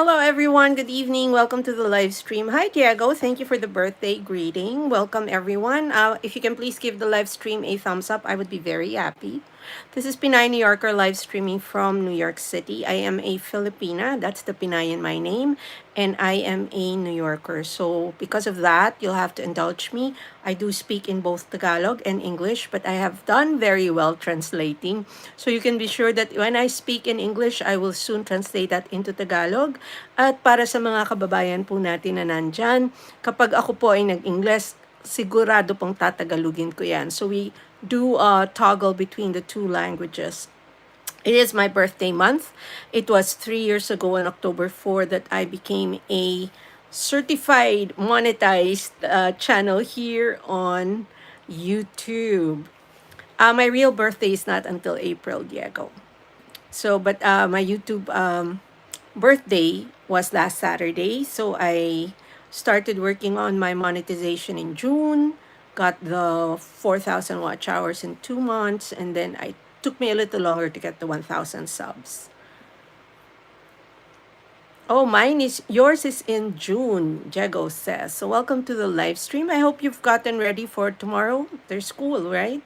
Hello, everyone. Good evening. Welcome to the live stream. Hi, Diego. Thank you for the birthday greeting. Welcome, everyone. If you can please give the live stream a thumbs up, I would be very happy. This is Pinay New Yorker live streaming from New York City. I am a Filipina. That's the Pinay in my name. And I am a New Yorker. So because of that, you'll have to indulge me. I do speak in both Tagalog and English, but I have done very well translating. So you can be sure that when I speak in English, I will soon translate that into Tagalog. At para sa mga kababayan po natin na nandyan, kapag ako po ay nag-English, sigurado pong tatagalugin ko yan. So we do toggle between the two languages. It is my birthday month. It was 3 years ago on October 4 that I became a certified monetized channel here on YouTube. My real birthday is not until April, Diego. So, but my YouTube birthday was last Saturday. So I started working on my monetization in June, got the 4,000 watch hours in 2 months, and then it took me a little longer to get the 1,000 subs. Oh, yours is in June, Diego says. So welcome to the live stream. I hope you've gotten ready for tomorrow. There's school, right?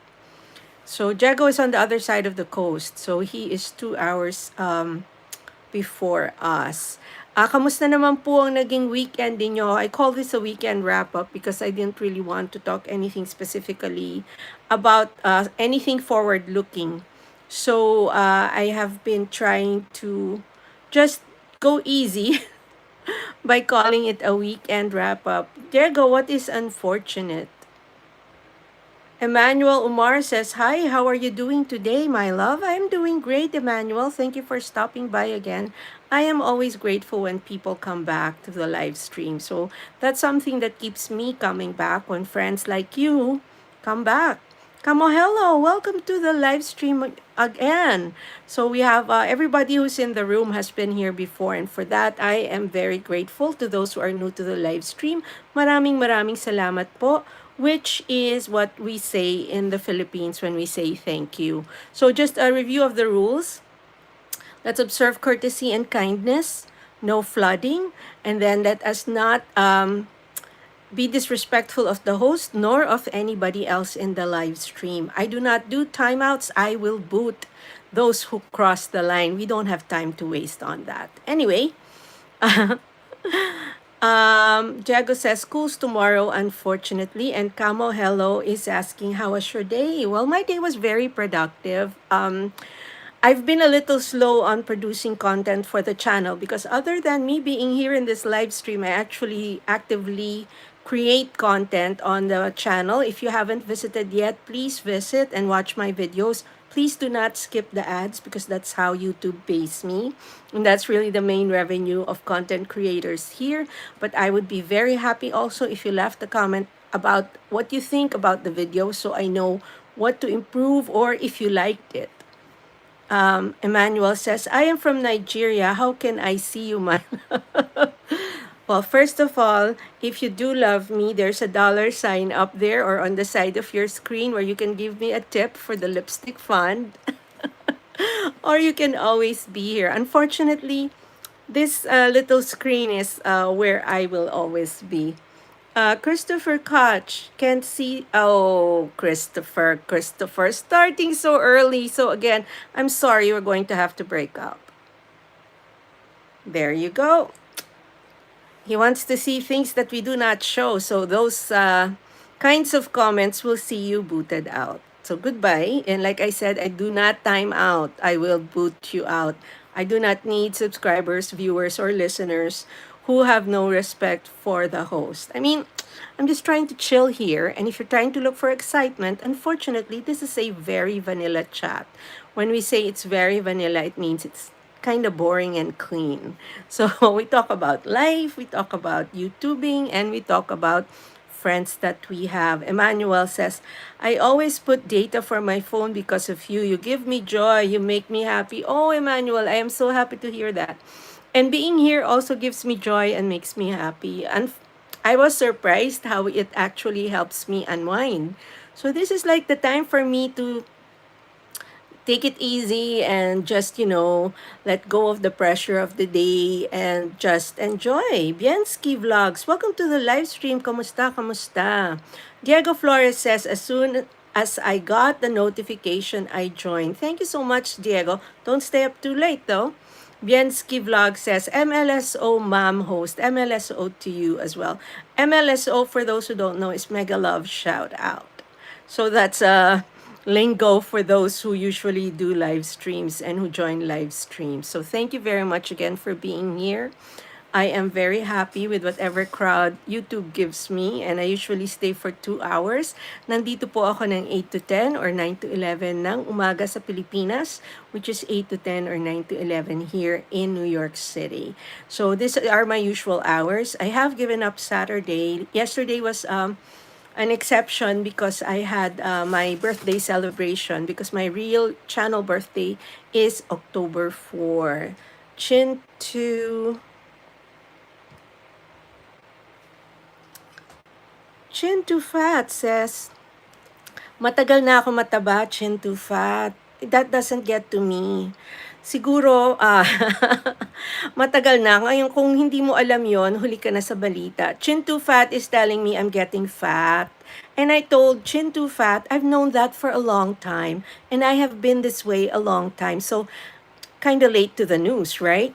So Diego is on the other side of the coast. So he is 2 hours before us. Kamusta naman po ang naging weekend ninyo? I call this a weekend wrap-up because I didn't really want to talk anything specifically about anything forward-looking. So I have been trying to just go easy by calling it a weekend wrap-up. Diego, what is unfortunate? Emmanuel Umar says, hi, how are you doing today, my love? I'm doing great, Emmanuel. Thank you for stopping by again. I am always grateful when people come back to the live stream. So that's something that keeps me coming back when friends like you come back. Kamo, hello, welcome to the live stream again. So we have everybody who's in the room has been here before, and for that, I am very grateful to those who are new to the live stream. Maraming salamat po, which is what we say in the Philippines when we say thank you. So just a review of the rules. Let's observe courtesy and kindness, no flooding, and then let us not be disrespectful of the host nor of anybody else in the live stream. I do not do timeouts. I will boot those who cross the line. We don't have time to waste on that. Anyway, Jago says, school's tomorrow, unfortunately. And Camo Hello is asking, how was your day? Well, my day was very productive. I've been a little slow on producing content for the channel because other than me being here in this live stream, I actually actively create content on the channel. If you haven't visited yet, please visit and watch my videos. Please do not skip the ads because that's how YouTube pays me. And that's really the main revenue of content creators here. But I would be very happy also if you left a comment about what you think about the video so I know what to improve or if you liked it. Emmanuel says, I am from Nigeria. How can I see you, my Well, first of all, if you do love me, there's a $sign up there or on the side of your screen where you can give me a tip for the lipstick fund. Or you can always be here. Unfortunately, this little screen is where I will always be. Christopher Koch can't see. Oh, Christopher, starting so early. So again, I'm sorry, we're going to have to break up. There you go. He wants to see things that we do not show. So those kinds of comments will see you booted out. So goodbye. And like I said, I do not time out. I will boot you out. I do not need subscribers, viewers, or listeners who have no respect for the host. I mean, I'm just trying to chill here. And if you're trying to look for excitement, unfortunately, this is a very vanilla chat. When we say it's very vanilla, it means it's kind of boring and clean. So we talk about life, we talk about YouTubing, and we talk about friends that we have. Emmanuel says, I always put data for my phone because of you. You give me joy. You make me happy. Oh, Emmanuel, I am so happy to hear that. And being here also gives me joy and makes me happy. And I was surprised how it actually helps me unwind. So this is like the time for me to take it easy and just, let go of the pressure of the day and just enjoy. Bienski Vlogs, welcome to the live stream. Kamusta, kamusta? Diego Flores says, as soon as I got the notification, I joined. Thank you so much, Diego. Don't stay up too late, though. Bienski Vlog says, MLSO mom host. MLSO to you as well. MLSO, for those who don't know, is Mega Love Shout Out. So that's a lingo for those who usually do live streams and who join live streams. So thank you very much again for being here. I am very happy with whatever crowd YouTube gives me, and I usually stay for 2 hours. Nandito po ako ng 8 to 10 or 9 to 11 ng umaga sa Pilipinas, which is 8 to 10 or 9 to 11 here in New York City. So these are my usual hours. I have given up Saturday. Yesterday was an exception because I had my birthday celebration, because my real channel birthday is October 4. Chin to Fat says, matagal na ako mataba, Chin to Fat. That doesn't get to me. Siguro, matagal na. Ngayon, kung hindi mo alam yon, huli ka na sa balita. Chin Too Fat is telling me I'm getting fat. And I told Chin Too Fat, I've known that for a long time. And I have been this way a long time. So, kind of late to the news, right?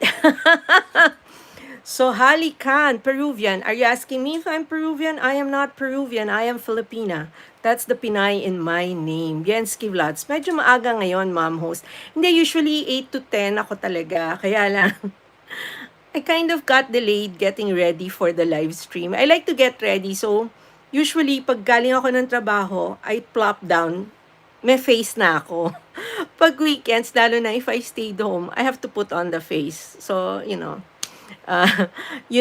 So, Hali Khan, Peruvian. Are you asking me if I'm Peruvian? I am not Peruvian. I am Filipina. That's the Pinay in my name. Bienski Vlads. Medyo maaga ngayon, ma'am host. Hindi, usually 8 to 10 ako talaga. Kaya lang, I kind of got delayed getting ready for the live stream. I like to get ready. So, usually, pag galing ako ng trabaho, I plop down. May face na ako. Pag weekends, lalo na if I stayed home, I have to put on the face. So, yun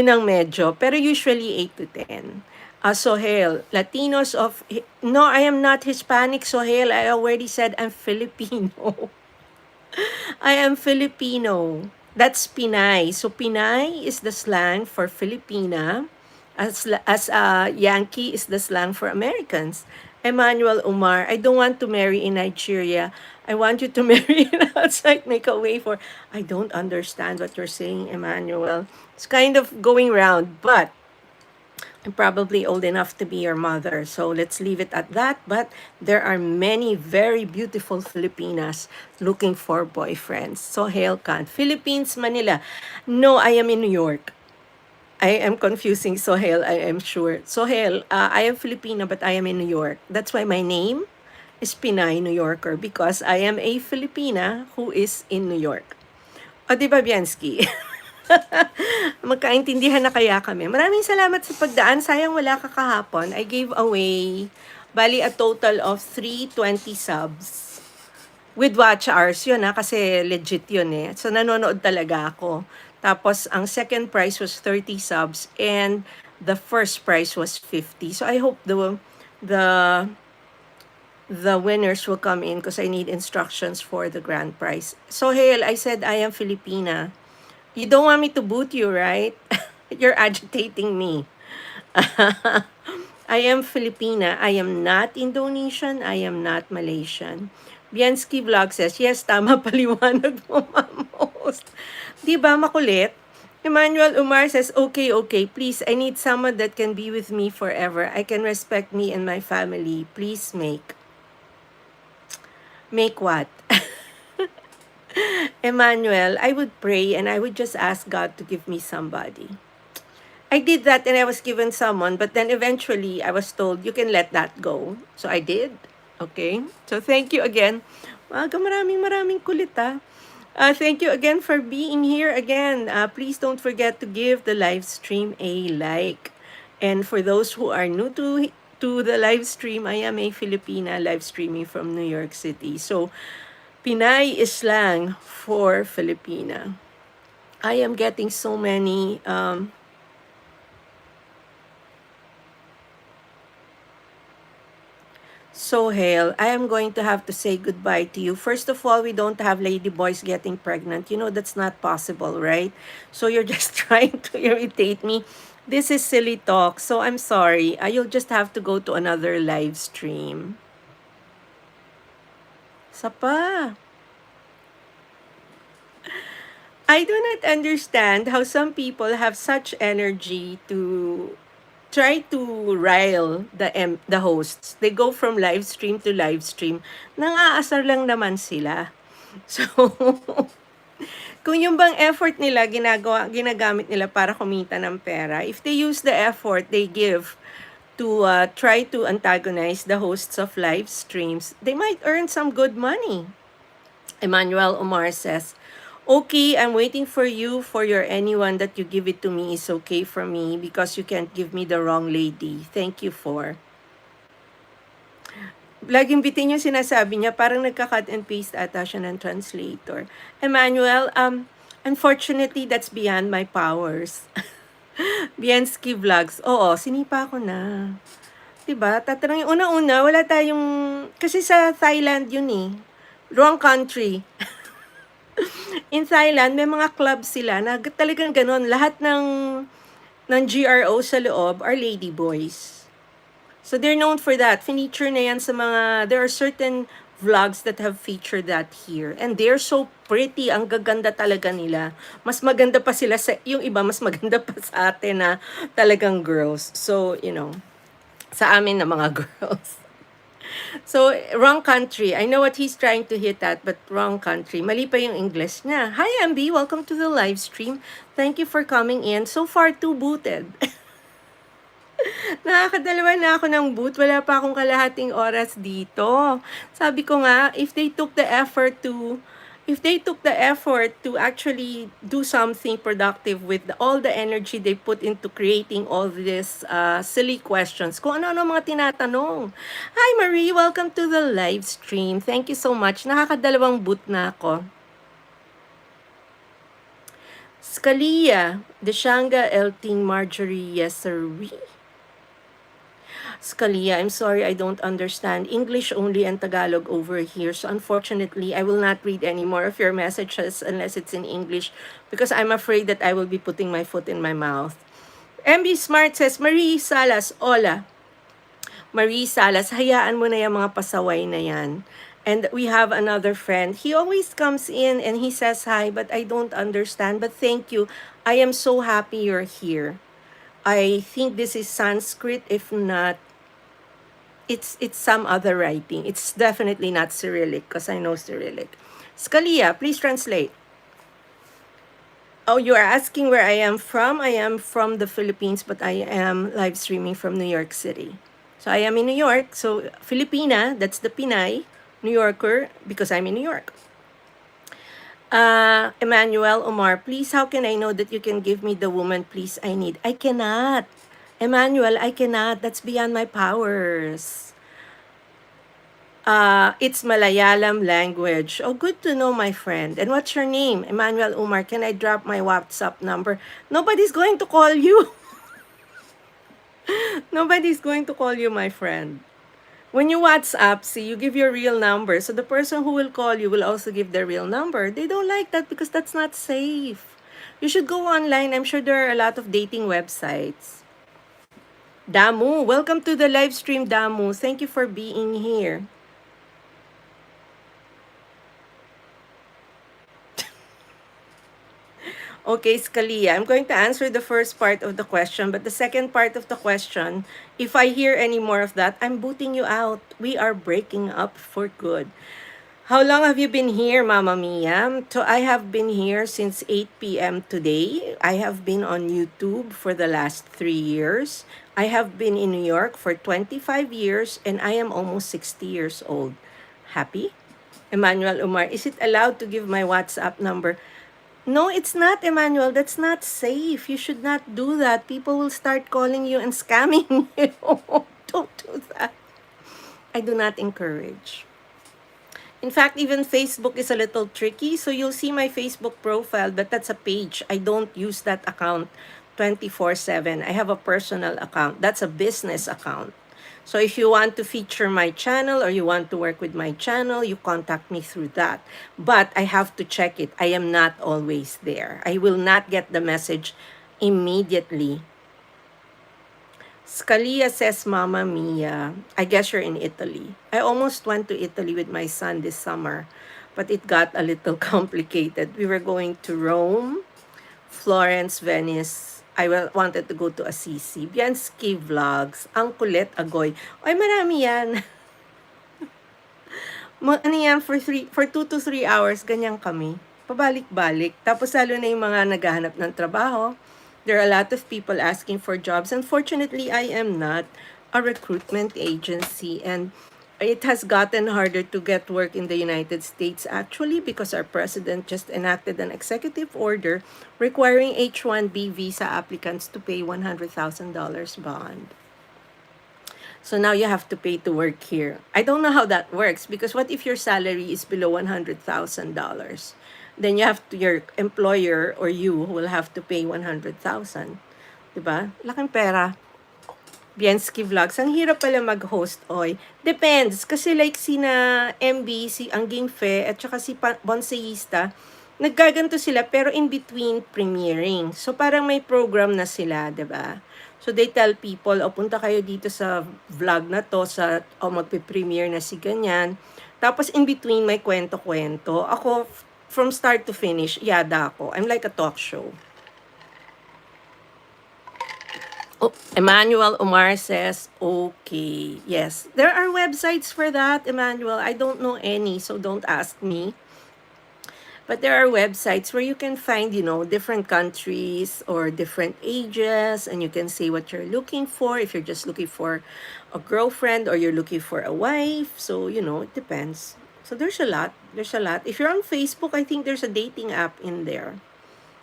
ang medyo. Pero usually 8 to 10. Sohel, Latinos of... No, I am not Hispanic, Sohel. I already said I'm Filipino. I am Filipino. That's Pinay. So Pinay is the slang for Filipina. As Yankee is the slang for Americans. Emmanuel Umar, I don't want to marry in Nigeria. I want you to marry outside, make a way for... I don't understand what you're saying, Emmanuel. It's kind of going round, but I'm probably old enough to be your mother. So let's leave it at that. But there are many very beautiful Filipinas looking for boyfriends. So hail Khan. Philippines, Manila. No, I am in New York. I am confusing Sohel, I am sure. Sohel, I am Filipina, but I am in New York. That's why my name is Pinay New Yorker, because I am a Filipina who is in New York. O, di ba, Bianski? Magkaintindihan na kaya kami. Maraming salamat sa pagdaan. Sayang wala ka kahapon. I gave away, bali, a total of 320 subs. With watch hours yun, kasi legit yun eh. So, nanonood talaga ako. Tapos, ang second prize was 30 subs and the first prize was 50. So, I hope the winners will come in because I need instructions for the grand prize. So, Hail, I said I am Filipina. You don't want me to boot you, right? You're agitating me. I am Filipina. I am not Indonesian. I am not Malaysian. Bianski Vlog says, yes, tama, paliwanag mo, ma'am host. Diba, makulit? Emmanuel Umar says, okay, please, I need someone that can be with me forever. I can respect me and my family. Please make. Make what? Emmanuel, I would pray and I would just ask God to give me somebody. I did that and I was given someone, but then eventually I was told, you can let that go. So I did. Okay? So thank you again. Maraming kulit ah. Thank you again for being here again. Please don't forget to give the live stream a like. And for those who are new to the live stream, I am a Filipina live streaming from New York City. So, Pinay is slang for Filipina. I am getting so many... So, Hale, I am going to have to say goodbye to you. First of all, we don't have lady boys getting pregnant. You know, that's not possible, right? So, you're just trying to irritate me. This is silly talk, so I'm sorry. You'll just have to go to another live stream. Sapa. I do not understand how some people have such energy to try to rile the hosts. They go from live stream to live stream. Nang-aasar lang naman sila. So, kung yung bang effort nila ginagamit nila para kumita ng pera, if they use the effort they give to try to antagonize the hosts of live streams, they might earn some good money. Emmanuel Omar says, okay, I'm waiting for you. For your anyone that you give it to me is okay for me because you can't give me the wrong lady. Thank you for. Laging bitin yung sinasabi niya, parang nagka-cut and paste ata siya ng translator. Emmanuel, unfortunately, that's beyond my powers. Biensky Vlogs. Oo, sinipa ko na. Diba? Tatanungin, una-una, wala tayong, kasi sa Thailand yun eh. Wrong country. In Thailand, may mga club sila na talagang ganun. Lahat ng GRO sa loob are lady boys. So they're known for that. Feature na yan sa mga, there are certain vlogs that have featured that here. And they're so pretty. Ang gaganda talaga nila. Mas maganda pa sila sa, yung iba mas maganda pa sa atin na talagang girls. So, you know, sa amin na mga girls. So, wrong country. I know what he's trying to hit at, but wrong country. Mali pa yung English niya. Hi, MB. Welcome to the live stream. Thank you for coming in. So far, 2 booted. Nakakadalawa na ako ng boot. Wala pa akong kalahating oras dito. Sabi ko nga, if they took the effort to actually do something productive with all the energy they put into creating all these silly questions, kung ano-ano mga tinatanong. Hi Marie, welcome to the live stream. Thank you so much. Nakakadalawang boot na ako. Scalia, Deshanga, Elting, Marjorie, Yesery. Scalia, I'm sorry I don't understand English only and Tagalog over here. So unfortunately, I will not read any more of your messages unless it's in English because I'm afraid that I will be putting my foot in my mouth. MB Smart says, Marie Salas, hola. Marie Salas, hayaan mo na yung mga pasaway na yan. And we have another friend. He always comes in and he says hi, but I don't understand. But thank you. I am so happy you're here. I think this is Sanskrit, if not it's some other writing. It's definitely not Cyrillic because I know Cyrillic. Scalia, please translate. Oh, you are asking where I am from? I am from the Philippines, but I am live streaming from New York City. So I am in New York. So Filipina, that's the Pinay. New Yorker, because I'm in New York. Emmanuel Omar, please, how can I know that you can give me the woman please I need? I cannot. Emmanuel, I cannot. That's beyond my powers. It's Malayalam language. Oh, good to know, my friend. And what's your name? Emmanuel Umar, can I drop my WhatsApp number? Nobody's going to call you. Nobody's going to call you, my friend. When you WhatsApp, see, you give your real number. So the person who will call you will also give their real number. They don't like that because that's not safe. You should go online. I'm sure there are a lot of dating websites. Damu, welcome to the live stream, Damu. Thank you for being here. Okay, Scalia, I'm going to answer the first part of the question, but the second part of the question, if I hear any more of that, I'm booting you out. We are breaking up for good. How long have you been here, Mama Mia? So I have been here since 8 p.m. today. I have been on YouTube for the last 3 years. I have been in New York for 25 years, and I am almost 60 years old. Happy? Emmanuel Umar, is it allowed to give my WhatsApp number? No, it's not, Emmanuel. That's not safe. You should not do that. People will start calling you and scamming you. Don't do that. I do not encourage. In fact, even Facebook is a little tricky. So you'll see my Facebook profile, but that's a page. I don't use that account 24/7. I have a personal account. That's a business account. So if you want to feature my channel or you want to work with my channel, you contact me through that. But I have to check it. I am not always there. I will not get the message immediately. Scalia says, Mama Mia, I guess you're in Italy. I almost went to Italy with my son this summer. but it got a little complicated. We were going to Rome, Florence, Venice. Wanted to go to Assisi. Bianski Vlogs. Ang kulit, agoy. Ay, marami yan. Ano yan, for 2 to 3 hours, ganyan kami. Pabalik-balik. Tapos lalo na yung mga naghahanap ng trabaho. There are a lot of people asking for jobs. Unfortunately, I am not a recruitment agency, and it has gotten harder to get work in the United States actually because our president just enacted an executive order requiring H-1B visa applicants to pay $100,000 bond. So now you have to pay to work here. I don't know how that works because what if your salary is below $100,000? Then your employer or you will have to pay 100,000. Diba? Laking pera. Bianski Vlogs. Ang hirap pala mag-host, oy. Depends. Kasi like sina MB, si AnnggingFe, at saka si Bonsayista, naggaganto sila pero in between premiering. So parang may program na sila, 'di ba? So they tell people, punta kayo dito sa vlog na to, magpe-premiere na si ganyan. Tapos in between may kwento-kwento. Ako, from start to finish, yada ako. I'm like a talk show. Oh, Emmanuel Omar says, okay. Yes, there are websites for that, Emmanuel. I don't know any, so don't ask me. But there are websites where you can find, different countries or different ages, and you can say what you're looking for, if you're just looking for a girlfriend or you're looking for a wife. So, it depends. So there's a lot. If you're on Facebook, I think there's a dating app in there.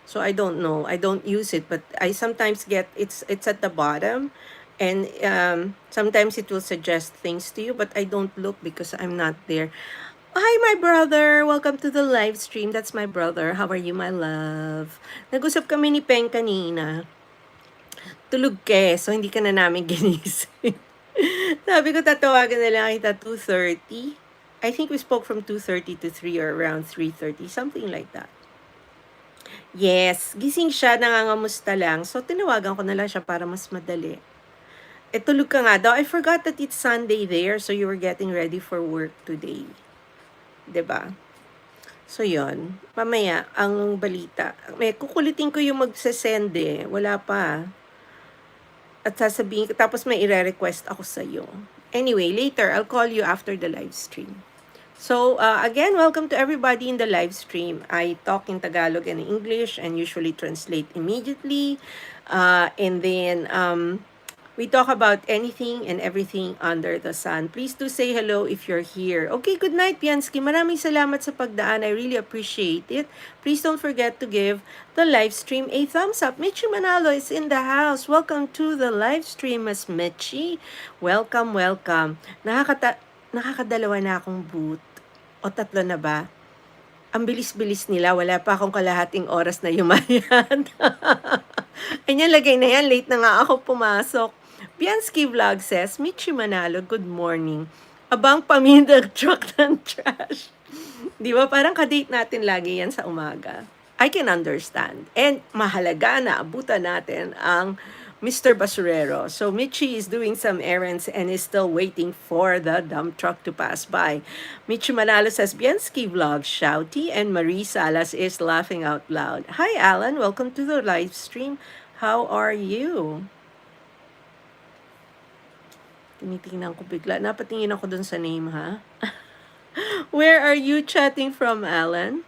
So I don't know. I don't use it, but I sometimes get it's at the bottom, and sometimes it will suggest things to you, but I don't look because I'm not there. Hi, my brother. Welcome to the live stream. That's my brother. How are you, my love? Nag-usap kami ni Peng kanina. Tulog so hindi ka na namin ginising. Sabi ko, tatawagan na lang kita 2:30. I think we spoke from 2:30 to 3 or around 3:30, something like that. Yes, gising siya, nangangamusta lang. So, tinawagan ko na lang siya para mas madali. Tulog ka nga daw. I forgot that it's Sunday there, so you were getting ready for work today. 'Di ba? So, yon. Mamaya, ang balita. May kukulitin ko yung magsasend Wala pa. At sasabihin, tapos may ire-request ako sa'yo. Anyway, later, I'll call you after the live stream. So, again, welcome to everybody in the live stream. I talk in Tagalog and English and usually translate immediately. And then, we talk about anything and everything under the sun. Please do say hello if you're here. Okay, good night, Piansky. Maraming salamat sa pagdaan. I really appreciate it. Please don't forget to give the live stream a thumbs up. Michi Manalo is in the house. Welcome to the live stream, Miss Michi. Welcome. Nakakadalawa na akong boot. O 3 na ba? Ang bilis-bilis nila. Wala pa akong kalahating oras na yumayan. Ayan, lagay na yan. Late na nga ako pumasok. Bianski Vlog says, Michi Manalo, good morning. Abang pamindag truck ng trash. Di ba? Parang kadate natin lagi yan sa umaga. I can understand. And mahalaga na abutan natin ang Mr. Basurero. So Michi is doing some errands and is still waiting for the dump truck to pass by. Michi Manalo says, Bianski Vlog, shouty, and Marie Salas is laughing out loud. Hi, Alan. Welcome to the live stream. How are you? Tinitingnan ko bigla. Napatingin ako dun sa name, ha? Where are you chatting from, Alan?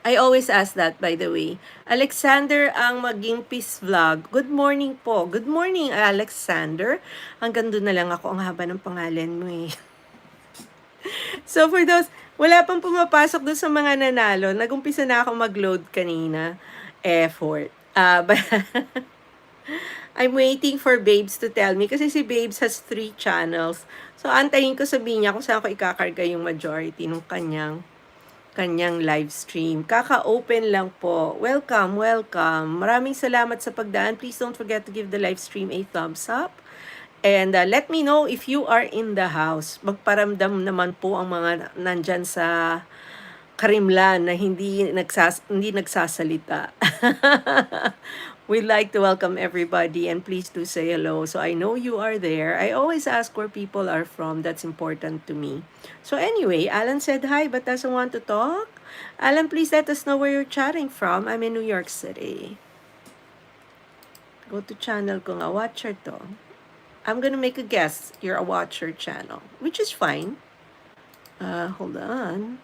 I always ask that, by the way. Alexander ang maging peace vlog. Good morning po. Good morning, Alexander. Hanggang doon na lang ako. Ang haba ng pangalan mo eh. So for those, wala pang pumapasok doon sa mga nanalo. Nag-umpisa na ako mag-load kanina. Effort. But I'm waiting for Babes to tell me. Kasi si Babes has 3 channels. So antayin ko, sabihin niya kung saan ko ikakarga yung majority ng kanyang live stream. Kaka-open lang po. Welcome. Maraming salamat sa pagdaan. Please don't forget to give the live stream a thumbs up. And let me know if you are in the house. Magparamdam naman po ang mga nandyan sa Karimlan na hindi nagsasalita. We'd like to welcome everybody and please do say hello so I know you are there. I always ask where people are from. That's important to me. So anyway, Alan said hi but doesn't want to talk. Alan, please let us know where you're chatting from. I'm in New York City. Go to channel ko nga, watcher to. I'm gonna make a guess you're a watcher channel, which is fine. Hold on.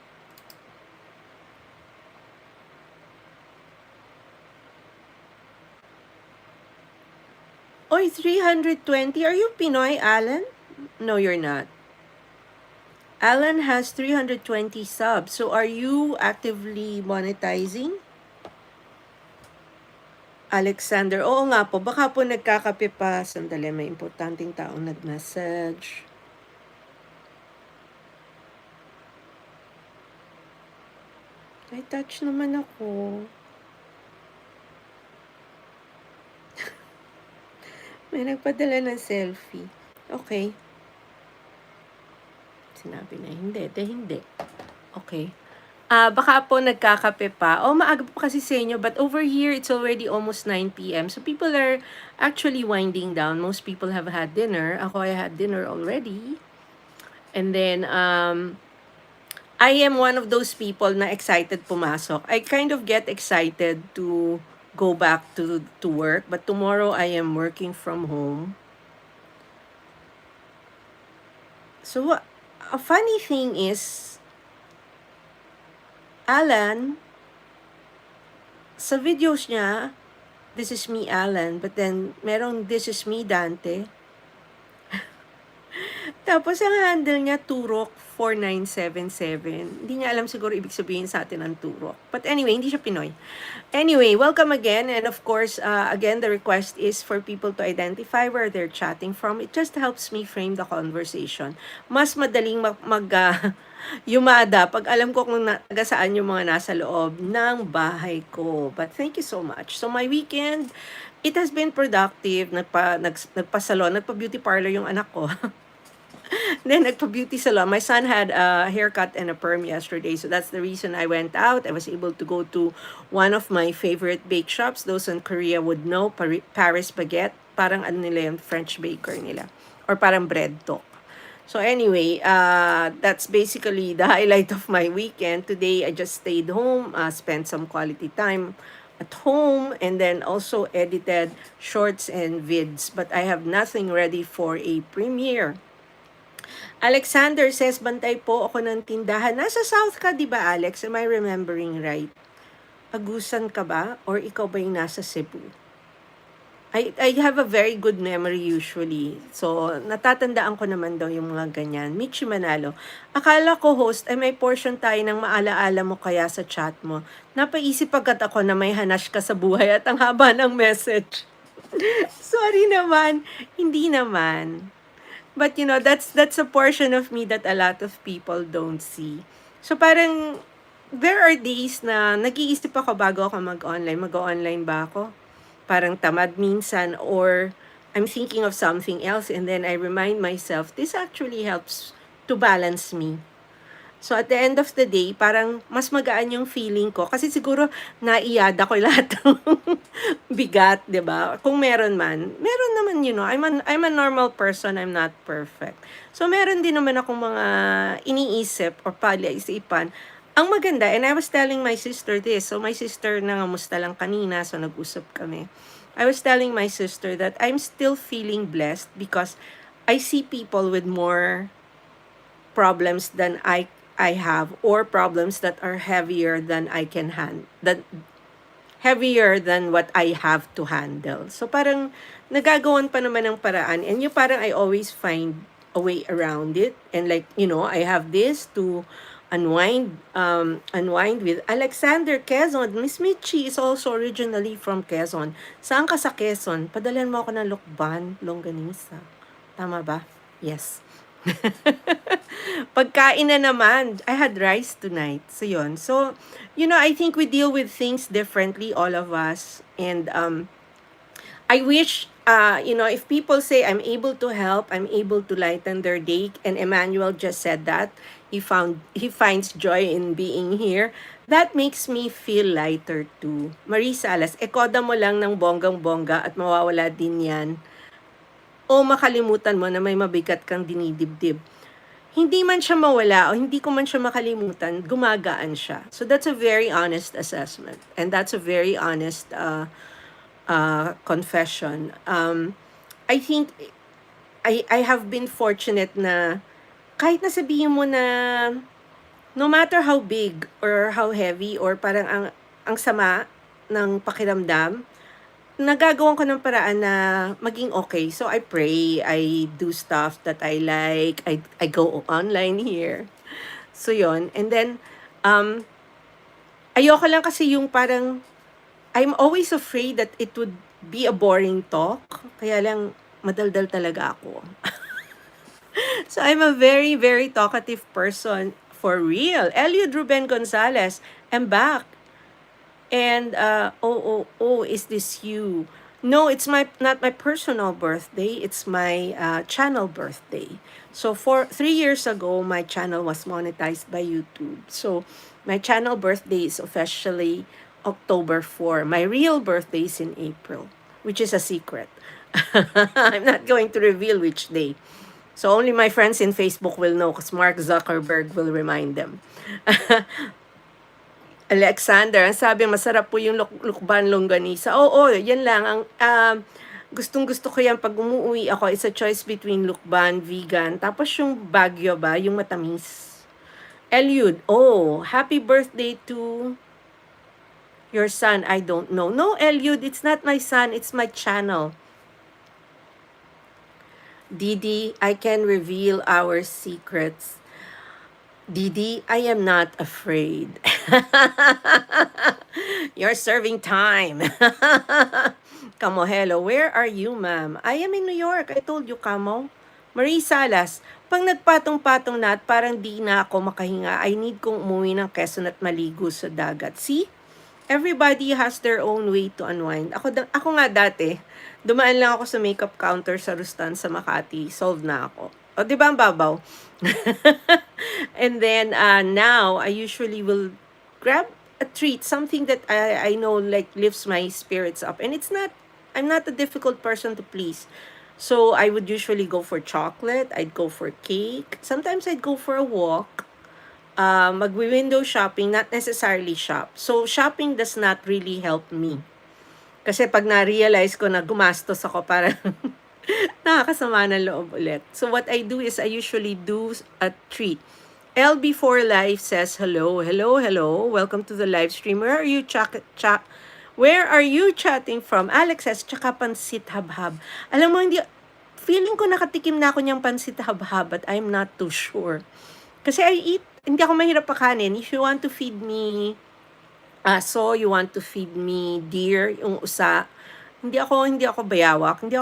Oy, 320. Are you Pinoy, Alan? No, you're not. Alan has 320 subs. So are you actively monetizing? Alexander, oo nga po. Baka po nagkakape pa. Sandali, may importanteng taong nag-message. Ay, touch naman ako. May nagpadala ng selfie. Okay. Sinabi na hindi. Hindi. Okay. Baka po nagkakape pa. Maaga po kasi sa inyo. But over here, it's already almost 9 p.m. So people are actually winding down. Most people have had dinner. Ako, I had dinner already. And then, I am one of those people na excited pumasok. I kind of get excited to go back to work. But tomorrow, I am working from home. So, a funny thing is, Alan, sa videos niya, this is me, Alan. But then, merong this is me, Dante. Tapos, ang handle niya, Turok 4977. Hindi niya alam siguro ibig sabihin sa atin ang Turok. But anyway, hindi siya Pinoy. Anyway, welcome again. And of course, again, the request is for people to identify where they're chatting from. It just helps me frame the conversation. Mas madaling yumada pag alam ko kung taga saan yung mga nasa loob ng bahay ko. But thank you so much. So my weekend, it has been productive. Nagpa-salon, nagpa-beauty parlor yung anak ko. Then nagpa-beauty salon. My son had a haircut and a perm yesterday, so that's the reason I went out. I was able to go to one of my favorite bake shops. Those in Korea would know, Paris Baguette. Parang ano nila yung French baker nila. Or parang bread talk. So anyway, that's basically the highlight of my weekend. Today, I just stayed home, spent some quality time at home, and then also edited shorts and vids. But I have nothing ready for a premiere. Alexander says, bantay po ako ng tindahan. Nasa South ka, di ba, Alex? Am I remembering right? Agusan ka ba? Or ikaw ba yung nasa Cebu? I have a very good memory usually. So, natatandaan ko naman daw yung mga ganyan. Michi Manalo. Akala ko, host, ay may portion tayo ng maalaala mo kaya sa chat mo. Napaisip agad ako na may hanash ka sa buhay at ang haba ng message. Sorry naman. Hindi naman. But you know, that's a portion of me that a lot of people don't see. So parang there are days na nag-iisip ako bago ako mag-online. Mag-online ba ako? Parang tamad minsan, or I'm thinking of something else and then I remind myself, this actually helps to balance me. So at the end of the day, parang mas magaan yung feeling ko. Kasi siguro naiyada ko lahat ng bigat, di ba? Kung meron man. Meron naman, you know, I'm a normal person, I'm not perfect. So meron din naman akong mga iniisip or palaisipan. Ang maganda, and I was telling my sister this. So my sister nangamusta lang kanina, so nag-usap kami. I was telling my sister that I'm still feeling blessed because I see people with more problems than I have, or problems that are heavier than I can heavier than what I have to handle. So parang nagagawan pa naman ng paraan, and yung parang I always find a way around it, and like, you know, I have this to unwind with. Alexander, Quezon. Miss Michi is also originally from Quezon. Saan ka sa Quezon? Padalan mo ako ng lukban, longganisa. Tama ba? Yes. Pagkain na naman, I had rice tonight. So yun. So, you know, I think we deal with things differently, all of us. And I wish, you know, if people say I'm able to help, I'm able to lighten their day, and Emmanuel just said that, he finds joy in being here. That makes me feel lighter too. Marie Salas, ekoda mo lang ng bonggang-bongga at mawawala din yan. O makalimutan mo na may mabigat kang dinidibdib. Hindi man siya mawala o hindi ko man siya makalimutan, gumagaan siya. So that's a very honest assessment. And that's a very honest confession. I think I have been fortunate na kahit na sabihin mo na no matter how big or how heavy or parang ang sama ng pakiramdam, nagagawan ko ng paraan na maging okay. So I pray, I do stuff that I like, I go online here. So yon. And then ayoko lang kasi yung parang I'm always afraid that it would be a boring talk. Kaya lang madaldal talaga ako. So I'm a very, very talkative person for real. Eliud Ruben Gonzalez, I'm back. And is this you? No, it's not my personal birthday. It's my channel birthday. So 3 years ago, my channel was monetized by YouTube. So my channel birthday is officially October 4. My real birthday is in April, which is a secret. I'm not going to reveal which day. So only my friends in Facebook will know because Mark Zuckerberg will remind them. Alexander, ang sabi, masarap po yung lukban longganisa. Oo, yan lang. Gustong-gusto ko yan pag umuwi ako. It's a choice between lukban, vegan. Tapos yung Baguio ba, yung matamis. Eliud, happy birthday to your son. I don't know. No, Eliud, it's not my son. It's my channel. Didi, I can reveal our secrets. Didi, I am not afraid. You're serving time. Kamo, hello. Where are you, ma'am? I am in New York. I told you, Kamo. Marie Salas, pag nagpatong-patong na at parang di na ako makahinga, I need kong umuwi ng Quezon at maligo sa dagat. See? Everybody has their own way to unwind. Ako nga dati, dumaan lang ako sa makeup counter sa Rustan sa Makati. Solved na ako. O, di ba ang babaw? And then, now, I usually will grab a treat, something that I know like lifts my spirits up. And I'm not a difficult person to please. So, I would usually go for chocolate. I'd go for cake. Sometimes I'd go for a walk. Mag-window shopping, not necessarily shop. So, shopping does not really help me. Kasi pag na-realize ko na gumastos ako, parang nakakasama ng loob ulit. So, what I do is I usually do a treat. LB4 Live says, hello, hello, hello. Welcome to the live stream. Where are you Where are you chatting from? Alex says, tsaka pansit habhab. Alam mo, feeling ko nakatikim na ako niyang pansit habhab, but I'm not too sure. Kasi hindi ako mahirap pakanin. If you want to feed me aso, you want to feed me deer, yung usa, hindi ako bayawak, hindi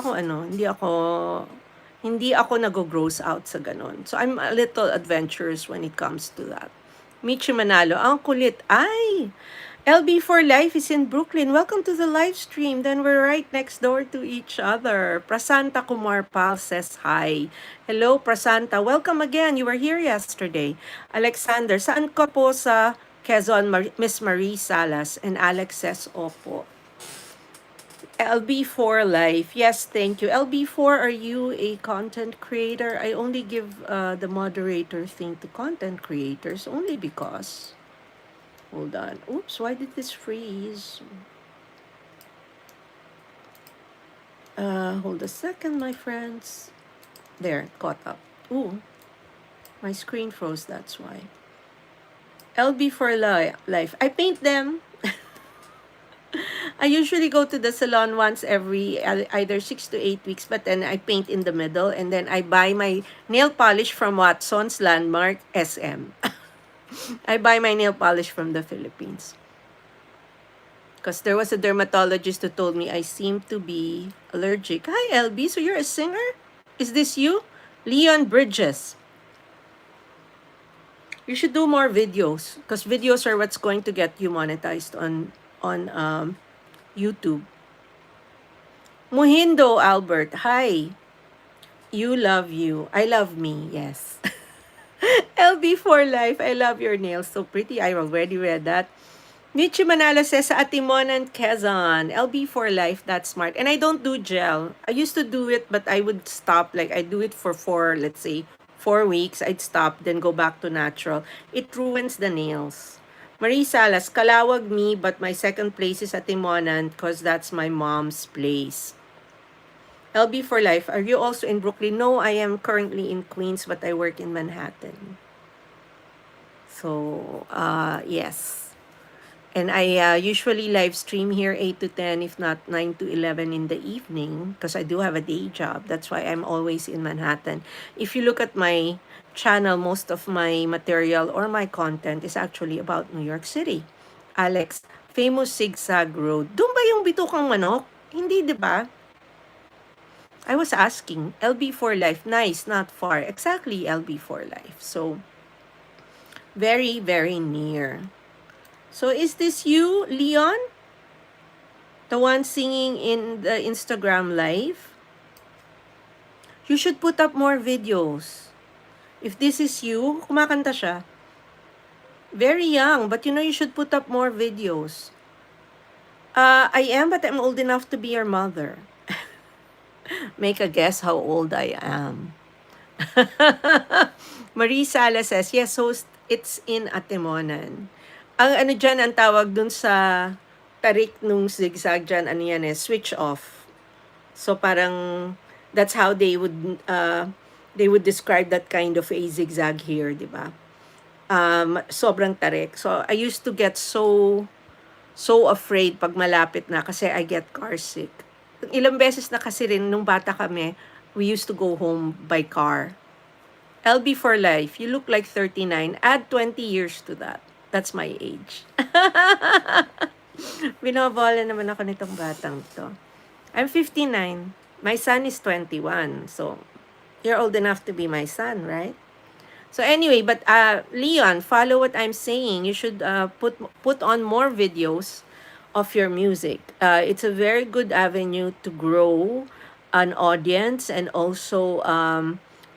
ako nag-gross out sa ganon. So I'm a little adventurous when it comes to that. Michi Manalo, ang kulit. Ay! LB for Life is in Brooklyn. Welcome to the live stream. Then we're right next door to each other. Prasanta Kumar Pal says hi. Hello, Prasanta. Welcome again. You were here yesterday. Alexander, saan ka po sa Quezon, Miss Marie Salas? And Alex says, opo. LB4 Life. Yes, thank you. LB4, are you a content creator? I only give the moderator thing to content creators only because... Hold on. Oops, why did this freeze? Hold a second, my friends. There, caught up. Ooh, my screen froze, that's why. LB for life. I paint them. I usually go to the salon once every either 6 to 8 weeks, but then I paint in the middle, and then I buy my nail polish from Watson's Landmark SM. I buy my nail polish from the Philippines. Because there was a dermatologist who told me I seem to be allergic. Hi, LB. So you're a singer? Is this you? Leon Bridges. You should do more videos. Because videos are what's going to get you monetized on YouTube. Muhindo Albert. Hi. You love you. I love me. Yes. LB for life. I love your nails. So pretty. I already read that. Nietzsche Manalo says sa Atimonan, Quezon. LB for life. That's smart. And I don't do gel. I used to do it, but I would stop. Like, I do it for let's say, 4 weeks. I'd stop, then go back to natural. It ruins the nails. Marie Salas, Kalawag me, but my second place is Atimonan because that's my mom's place. LB for life. Are you also in Brooklyn? No, I am currently in Queens, but I work in Manhattan. So, yes. And I usually live stream here 8 to 10, if not 9 to 11 in the evening, because I do have a day job. That's why I'm always in Manhattan. If you look at my channel, most of my material or my content is actually about New York City. Alex, famous zigzag road. Doon ba yung bitukang manok? Hindi, di ba? I was asking, LB for life. Nice, not far. Exactly, LB for life. So, very, very near. So, is this you, Leon? The one singing in the Instagram live? You should put up more videos. If this is you, kumakanta siya. Very young, but you should put up more videos. I am, but I'm old enough to be your mother. Make a guess how old I am. Marie Sala says, yes, host, it's in Atimonan. Ang ano dyan, ang tawag dun sa tarik nung zigzag dyan, ano yan switch off. So parang, that's how they would describe that kind of a zigzag here, di ba? Sobrang tarik. So I used to get so afraid pag malapit na kasi I get car sick. Ilang beses na kasi rin nung bata kami, we used to go home by car. LB for life, you look like 39. Add 20 years to that. That's my age. Binobola naman ako nitong batang to. I'm 59. My son is 21. So, you're old enough to be my son, right? So anyway, but Leon, follow what I'm saying. You should put on more videos of your music. It's a very good avenue to grow an audience, and also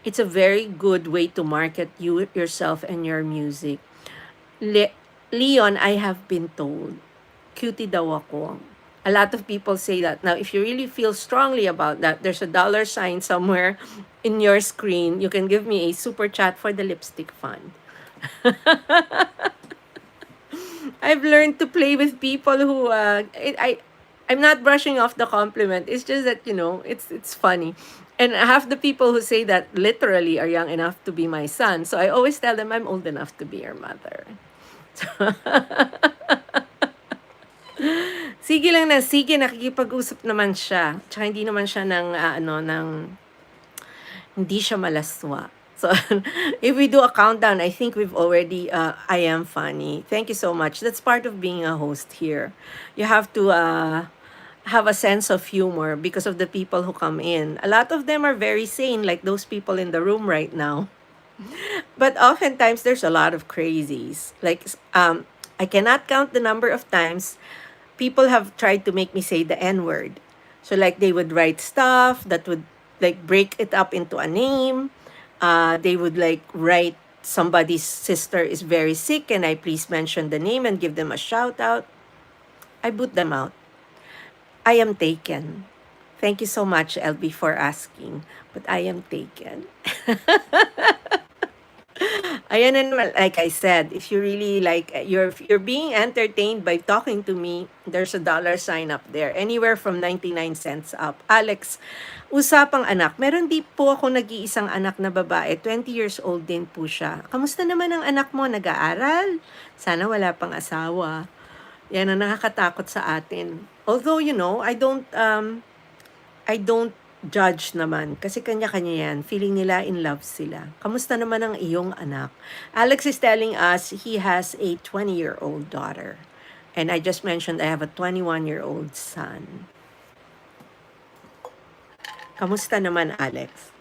it's a very good way to market yourself and your music. Leon, I have been told, cutie daw ako. A lot of people say that. Now, if you really feel strongly about that, there's a $sign somewhere in your screen. You can give me a super chat for the lipstick fund. I've learned to play with people who I'm not brushing off the compliment. It's just that it's funny. And half the people who say that literally are young enough to be my son. So I always tell them I'm old enough to be your mother. Sige lang na, sige, nakikipag-usap naman siya. Tsaka hindi naman siya hindi siya malaswa. So, if we do a countdown, I think we've already, I am funny. Thank you so much. That's part of being a host here. You have to have a sense of humor because of the people who come in. A lot of them are very sane, like those people in the room right now. But oftentimes, there's a lot of crazies. Like, I cannot count the number of times people have tried to make me say the N-word. So, like, they would write stuff that would, like, break it up into a name. They would, like, write somebody's sister is very sick, and I please mention the name and give them a shout out. I boot them out. I am taken. Thank you so much, LB, for asking. But I am taken. Ayan na naman, like I said, if you really like, you're being entertained by talking to me, there's a $sign up there. Anywhere from 99 cents up. Alex, usapang anak. Meron di po ako nag-iisang anak na babae. 20 years old din po siya. Kamusta naman ang anak mo? Nag-aaral? Sana wala pang asawa. Yan ang nakakatakot sa atin. Although, I don't judge naman. Kasi kanya-kanya yan. Feeling nila in love sila. Kamusta naman ang iyong anak? Alex is telling us he has a 20-year-old daughter. And I just mentioned I have a 21-year-old son. Kamusta naman, Alex?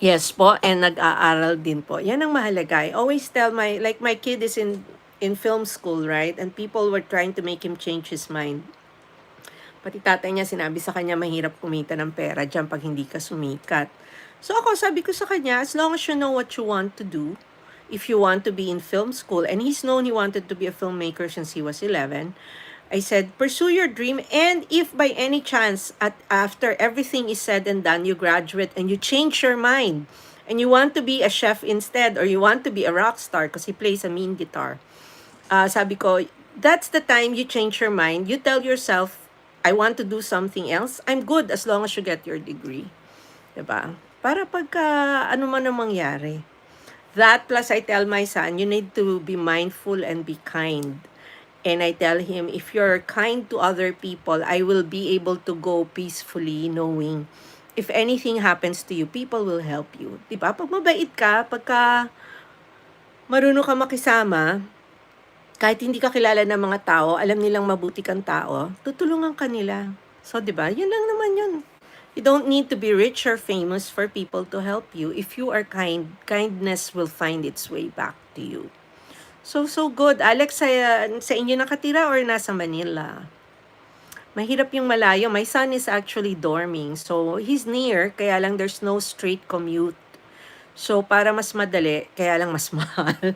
Yes po, and nag-aaral din po. Yan ang mahalaga. I always tell my kid is in film school, right? And people were trying to make him change his mind. Pati tatay niya sinabi sa kanya, mahirap kumita ng pera dyan pag hindi ka sumikat. So ako, sabi ko sa kanya, as long as you know what you want to do, if you want to be in film school, and he's known he wanted to be a filmmaker since he was 11, I said, pursue your dream, and if by any chance, after everything is said and done, you graduate and you change your mind, and you want to be a chef instead, or you want to be a rock star because he plays a mean guitar, sabi ko, that's the time you change your mind. You tell yourself, I want to do something else. I'm good as long as you get your degree. Diba? Para pagka ano man ang mangyari. That plus I tell my son, you need to be mindful and be kind. And I tell him, if you're kind to other people, I will be able to go peacefully knowing if anything happens to you, people will help you. Diba? Pag mabait ka, pagka marunong ka makisama, kahit hindi ka kilala ng mga tao, alam nilang mabuti kang tao, tutulungan ka nila. So, di ba? Yun lang naman yun. You don't need to be rich or famous for people to help you. If you are kind, kindness will find its way back to you. So good. Alex, sa inyo nakatira or nasa Manila? Mahirap yung malayo. My son is actually dorming. So, he's near, kaya lang there's no straight commute. So, para mas madali, kaya lang mas mahal.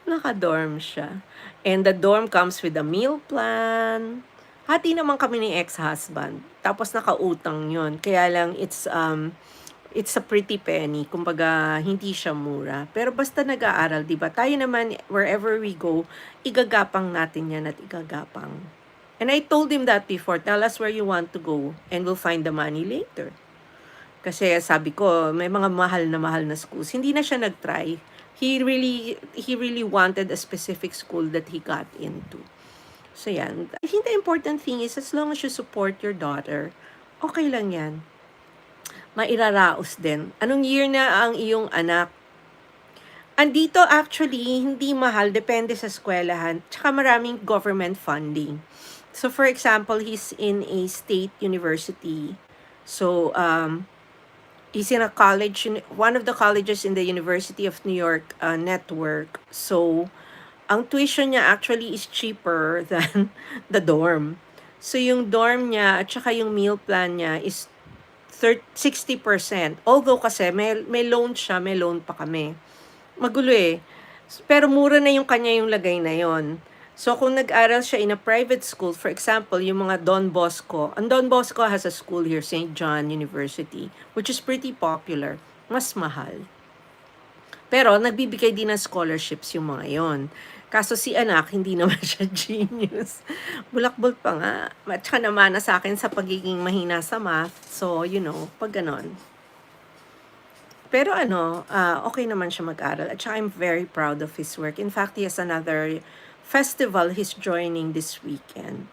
Naka-dorm siya. And the dorm comes with a meal plan. Hati naman kami ni ex-husband. Tapos nakautang yun. Kaya lang it's a pretty penny. Kumbaga, hindi siya mura. Pero basta nag-aaral, di ba? Tayo naman, wherever we go, igagapang natin yan at igagapang. And I told him that before. Tell us where you want to go and we'll find the money later. Kasi sabi ko, may mga mahal na schools. Hindi na siya nag-try. He really wanted a specific school that he got into. So yan. I think the important thing is, as long as you support your daughter, okay lang yan. Mairaraos din. Anong year na ang iyong anak? Andito actually, hindi mahal. Depende sa eskwelahan. Tsaka maraming government funding. So for example, he's in a state university. So, he's in a college, one of the colleges in the University of New York network. So, ang tuition niya actually is cheaper than the dorm. So, yung dorm niya at saka yung meal plan niya is 60%. Although kasi may loan siya, may loan pa kami. Magulo eh. Pero mura na yung kanya yung lagay na yon. So, kung nag-aral siya in a private school, for example, yung mga Don Bosco, ang Don Bosco has a school here, St. John University, which is pretty popular. Mas mahal. Pero, nagbibigay din ng scholarships yung mga yon. Kaso si anak, hindi naman siya genius. Bulakbol pa nga. At saka naman na sa akin sa pagiging mahina sa math. So, pag ganon. Pero okay naman siya mag-aral. At saka I'm very proud of his work. In fact, he has another festival he's joining this weekend.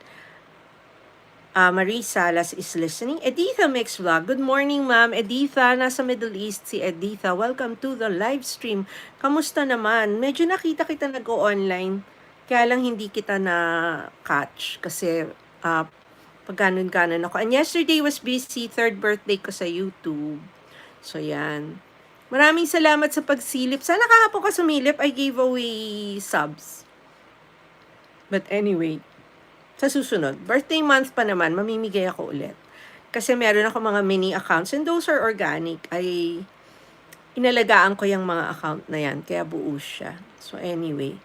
Marie Salas is listening. Editha Mix Vlog. Good morning, ma'am. Editha, nasa Middle East si Editha. Welcome to the live stream. Kamusta naman? Medyo nakita kita nag-o-online. Kaya lang hindi kita na-catch. Kasi pag ganun-ganun ako. And yesterday was busy. Third birthday ko sa YouTube. So, yan. Maraming salamat sa pagsilip. Sana kahapon ka sumilip. I gave away subs. But anyway, sa susunod, birthday month pa naman, mamimigay ako ulit. Kasi meron ako mga mini accounts and those are organic. Ay, inalagaan ko yung mga account na yan, kaya buo siya. So anyway.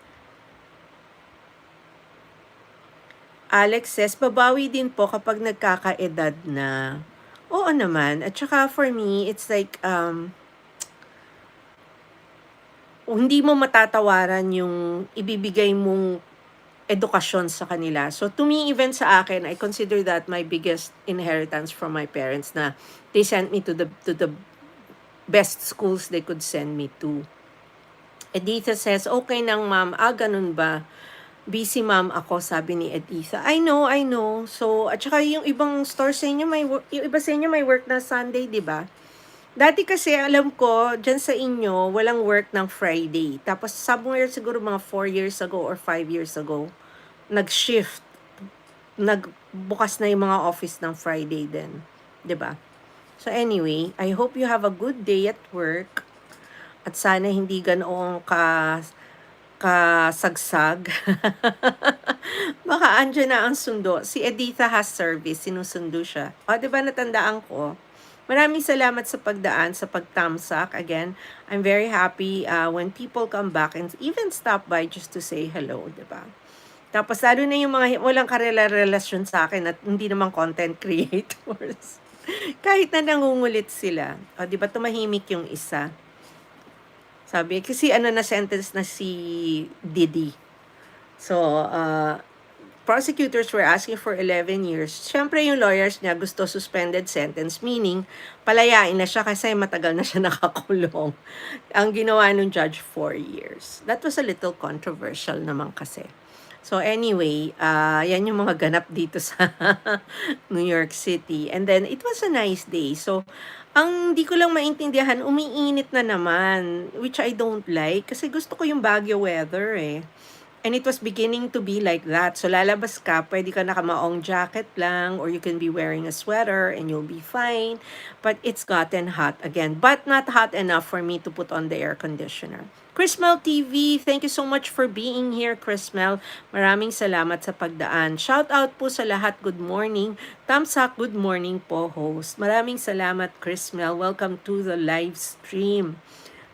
Alex says, babawi din po kapag nagkakaedad na. Oo naman. At saka for me, it's like, hindi mo matatawaran yung ibibigay mong edukasyon sa kanila. So to me, even sa akin, I consider that my biggest inheritance from my parents na they sent me to the best schools they could send me to. Editha says, okay nang ma'am. Ganun ba? Busy ma'am ako, sabi ni Editha. I know. So, at saka yung ibang store sa inyo, yung iba sa inyo may work na Sunday, di ba? Dati kasi, alam ko, dyan sa inyo, walang work ng Friday. Tapos, somewhere siguro mga 4 years ago or 5 years ago, nag-shift. Nagbukas na yung mga office ng Friday din. 'Di ba? So anyway, I hope you have a good day at work. At sana hindi ganoon ka kasagsag. Baka andyan na ang sundo. Si Editha has service, sinusundo siya. O, di ba natandaan ko? Maraming salamat sa pagdaan, sa pagtamsak. Again, I'm very happy when people come back and even stop by just to say hello, di ba? Tapos lalo na yung mga walang karela-relasyon sa akin at hindi naman content creators. Kahit na nangungulit sila. O, di ba tumahimik yung isa? Sabi, kasi ano na sentence na si Diddy. So, prosecutors were asking for 11 years. Siyempre, yung lawyers niya gusto suspended sentence, meaning, palayain na siya kasi matagal na siya nakakulong. Ang ginawa ng judge, 4 years. That was a little controversial naman kasi. So anyway, yan yung mga ganap dito sa New York City. And then, it was a nice day. So, ang di ko lang maintindihan, umiinit na naman, which I don't like. Kasi gusto ko yung Baguio weather eh. And it was beginning to be like that. So lalabas ka, pwede ka nakamaong jacket lang, or you can be wearing a sweater and you'll be fine. But it's gotten hot again. But not hot enough for me to put on the air conditioner. Chrismel TV, thank you so much for being here, Chrismel. Maraming salamat sa pagdaan. Shout out po sa lahat, good morning. Thumbs up, good morning po, host. Maraming salamat, Chrismel. Welcome to the live stream.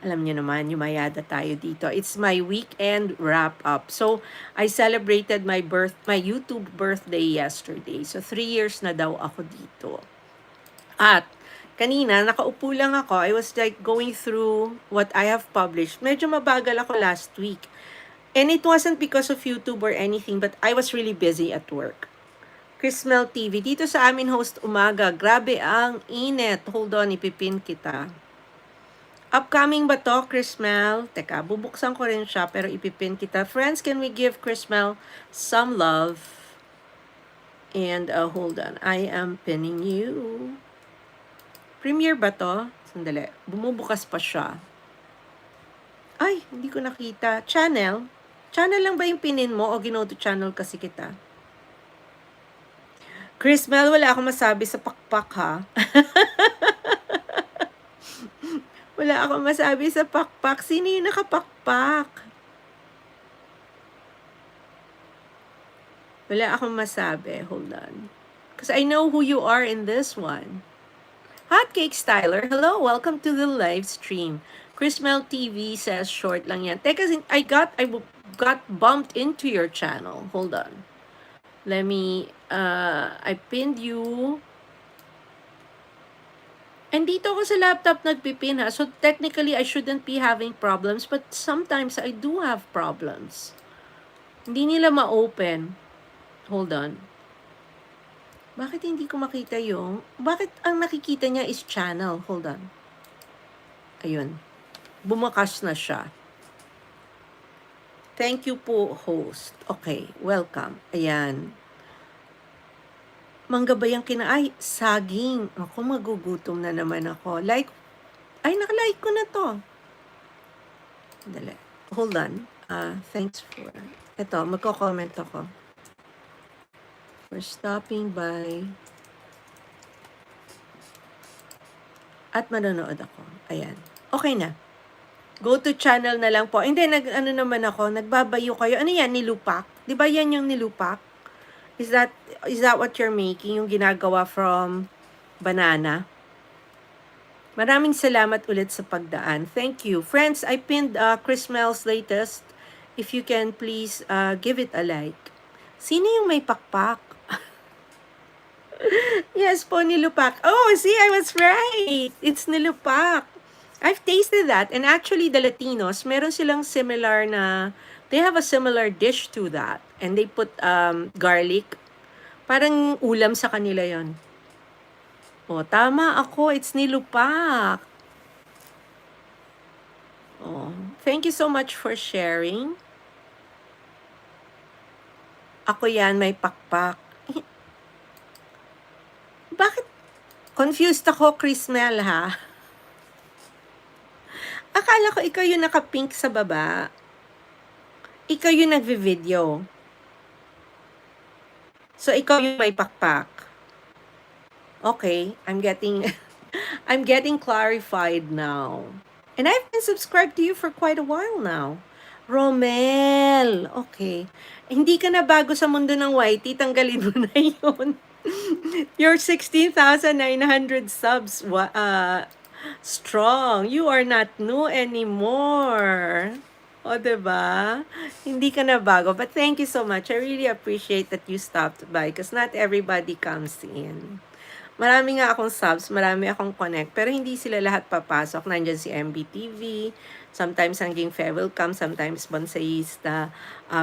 Alam niyo naman, yumayada tayo dito. It's my weekend wrap-up. So, I celebrated my YouTube birthday yesterday. So, 3 years na daw ako dito. At, kanina, nakaupo lang ako. I was like going through what I have published. Medyo mabagal ako last week. And it wasn't because of YouTube or anything, but I was really busy at work. Chrismel TV, dito sa amin host umaga. Grabe ang init. Hold on, ipipin kita. Upcoming ba to, Chrismel? Teka, bubuksan ko rin siya, pero ipipin kita. Friends, can we give Chrismel some love? And hold on, I am pinning you. Premiere ba to? Sandali, bumubukas pa siya. Ay, hindi ko nakita. Channel? Channel lang ba yung pinin mo o gino-to channel kasi kita? Chrismel, wala akong masabi sa pakpak ha. Wala akong masabi sa pakpak. Sino yung nakapakpak? Wala akong masabi. Hold on. Because I know who you are in this one. Hotcake Styler, hello. Welcome to the live stream. Chrismel TV says short lang yan. Teka, I got bumped into your channel. Hold on. Let me, I pinned you. And dito ako sa laptop nagpipin ha. So technically, I shouldn't be having problems. But sometimes, I do have problems. Hindi nila ma-open. Hold on. Bakit hindi ko makita yung... Bakit ang nakikita niya is channel? Hold on. Ayun. Bumakas na siya. Thank you po, host. Okay, welcome. Ayan. Mangga ba yung ay, saging. Ako, magugutom na naman ako. Like, ay, nakalike ko na to. Dali. Hold on. Thanks for, ito, magko-comment ako. For stopping by. At manonood ako. Ayan. Okay na. Go to channel na lang po. Hindi, nagbabayo kayo. Ano yan, nilupak? Di ba yan yung nilupak? Is that what you're making? Yung ginagawa from banana? Maraming salamat ulit sa pagdaan. Thank you. Friends, I pinned Chrismel's latest. If you can please give it a like. Sino yung may pakpak? Yes po, nilupak. Oh, see, I was right. It's nilupak. I've tasted that. And actually, the Latinos, meron silang similar na... They have a similar dish to that. And they put garlic. Parang ulam sa kanila yon. Oh, tama ako. It's nilupak. Oh, thank you so much for sharing. Ako yan, may pakpak. Bakit? Confused ako, Chrismel, ha? Akala ko ikaw yung naka-pink sa baba. Ikaw yung nagvi-video. So, ikaw yung may pakpak. Okay, I'm getting clarified now. And I've been subscribed to you for quite a while now. Romel, okay. Hindi ka na bago sa mundo ng YT, tanggalin mo na yun. Your 16,900 subs, strong. You are not new anymore. O, diba? Hindi ka na bago. But thank you so much. I really appreciate that you stopped by because not everybody comes in. Marami nga akong subs, marami akong connect, pero hindi sila lahat papasok. Nandiyan si MBTV, sometimes AnnggingFe will come, sometimes Bonsayista,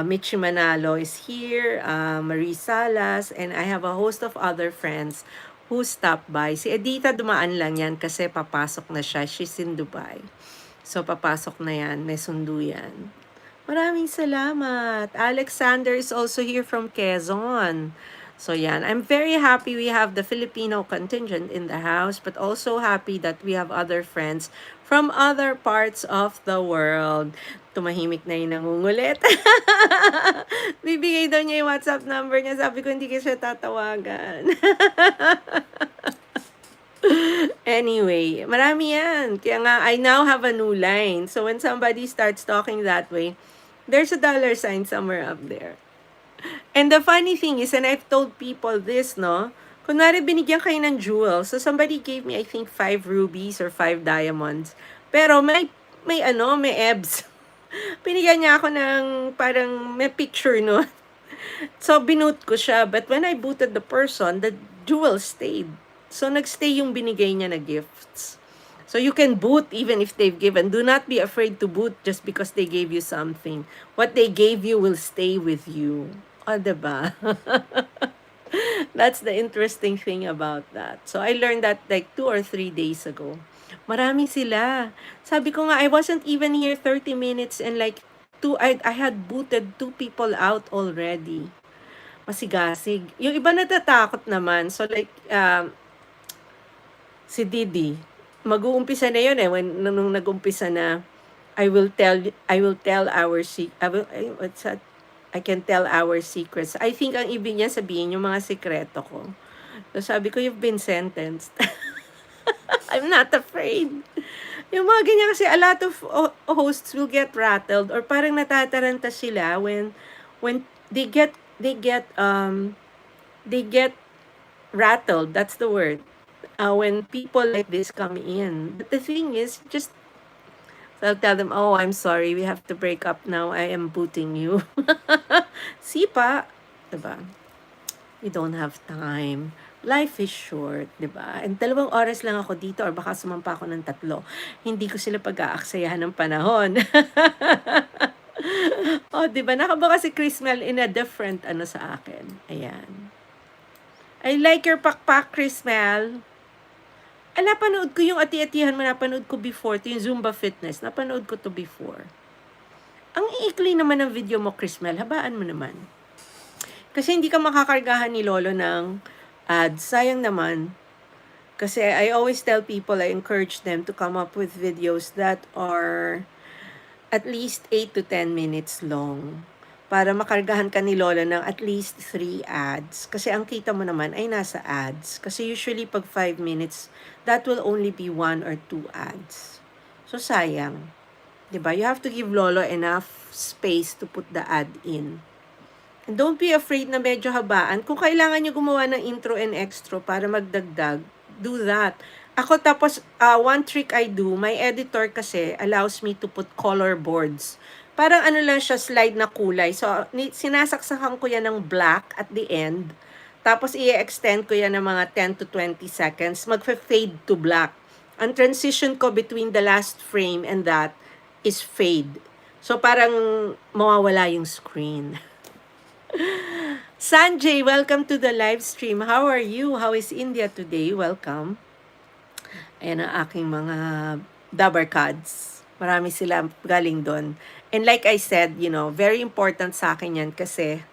Michi Manalo is here, Marie Salas, and I have a host of other friends who stopped by. Si Edita dumaan lang yan kasi papasok na siya. She's in Dubai. So, papasok na yan. May sundo yan. Maraming salamat. Alexander is also here from Quezon. So, yan. I'm very happy we have the Filipino contingent in the house, but also happy that we have other friends from other parts of the world. Tumahimik na yung nangungulit. Bibigay daw niya yung WhatsApp number niya. Sabi ko, hindi ko siya tatawagan. Anyway, marami yan. Kaya nga, I now have a new line. So when somebody starts talking that way, there's a dollar sign somewhere up there. And the funny thing is, and I've told people this, no? Kunwari, binigyan kayo ng jewels. So somebody gave me, I think, 5 rubies or 5 diamonds. Pero may ebs. Binigyan niya ako ng parang may picture, no? So, binoot ko siya. But when I booted the person, the jewel stayed. So, nagstay yung binigay niya na gifts. So, you can boot even if they've given. Do not be afraid to boot just because they gave you something. What they gave you will stay with you. O, diba? That's the interesting thing about that. So, I learned that like 2 or 3 days ago. Marami sila. Sabi ko nga, I wasn't even here 30 minutes and like I had booted 2 people out already. Masigasig. Yung iba natatakot naman. So like, si Didi, mag-uumpisa na yun nung nag-umpisa na, I will tell our what's that? I can tell our secrets. I think ang ibig niya sabihin yung mga sikreto ko. So sabi ko, you've been sentenced. I'm not afraid. Yung mga ganyan kasi a lot of hosts will get rattled or parang natataranta sila when they get rattled. That's the word. When people like this come in. But the thing is, just I'll tell them, oh, I'm sorry, we have to break up now. I am booting you. Sipa, diba? We don't have time. Life is short, diba? And 2 oras lang ako dito or baka sumampa ako ng 3. Hindi ko sila pag-aaksayahan ng panahon. Oh, diba? Nakabaka si Chris Mel in a different sa akin. Ayan. I like your pakpak, Chris Mel. Napanood ko yung ati-atihan mo, napanood ko before. Ito yung Zumba Fitness. Napanood ko to before. Ang iikli naman ng video mo, Chris Mel. Habaan mo naman. Kasi hindi ka makakargahan ni Lolo ng ads. Sayang naman. Kasi I always tell people, I encourage them to come up with videos that are at least 8 to 10 minutes long. Para makargahan ka ni Lola ng at least 3 ads. Kasi ang kita mo naman ay nasa ads. Kasi usually pag 5 minutes, that will only be 1 or 2 ads. So sayang. Diba? You have to give Lolo enough space to put the ad in. And don't be afraid na medyo habaan. Kung kailangan nyo gumawa ng intro and extra para magdagdag, do that. Ako tapos, one trick I do, my editor kasi allows me to put color boards. Parang lang siya, slide na kulay. So, sinasaksakan ko yan ng black at the end. Tapos, i-extend ko yan ng mga 10 to 20 seconds. Mag-fade to black. Ang transition ko between the last frame and that is fade. So, parang mawawala yung screen. Sanjay, welcome to the live stream. How are you? How is India today? Welcome. Ayan ang aking mga dabarkads. Marami sila galing doon. And like I said, very important sa akin yan kasi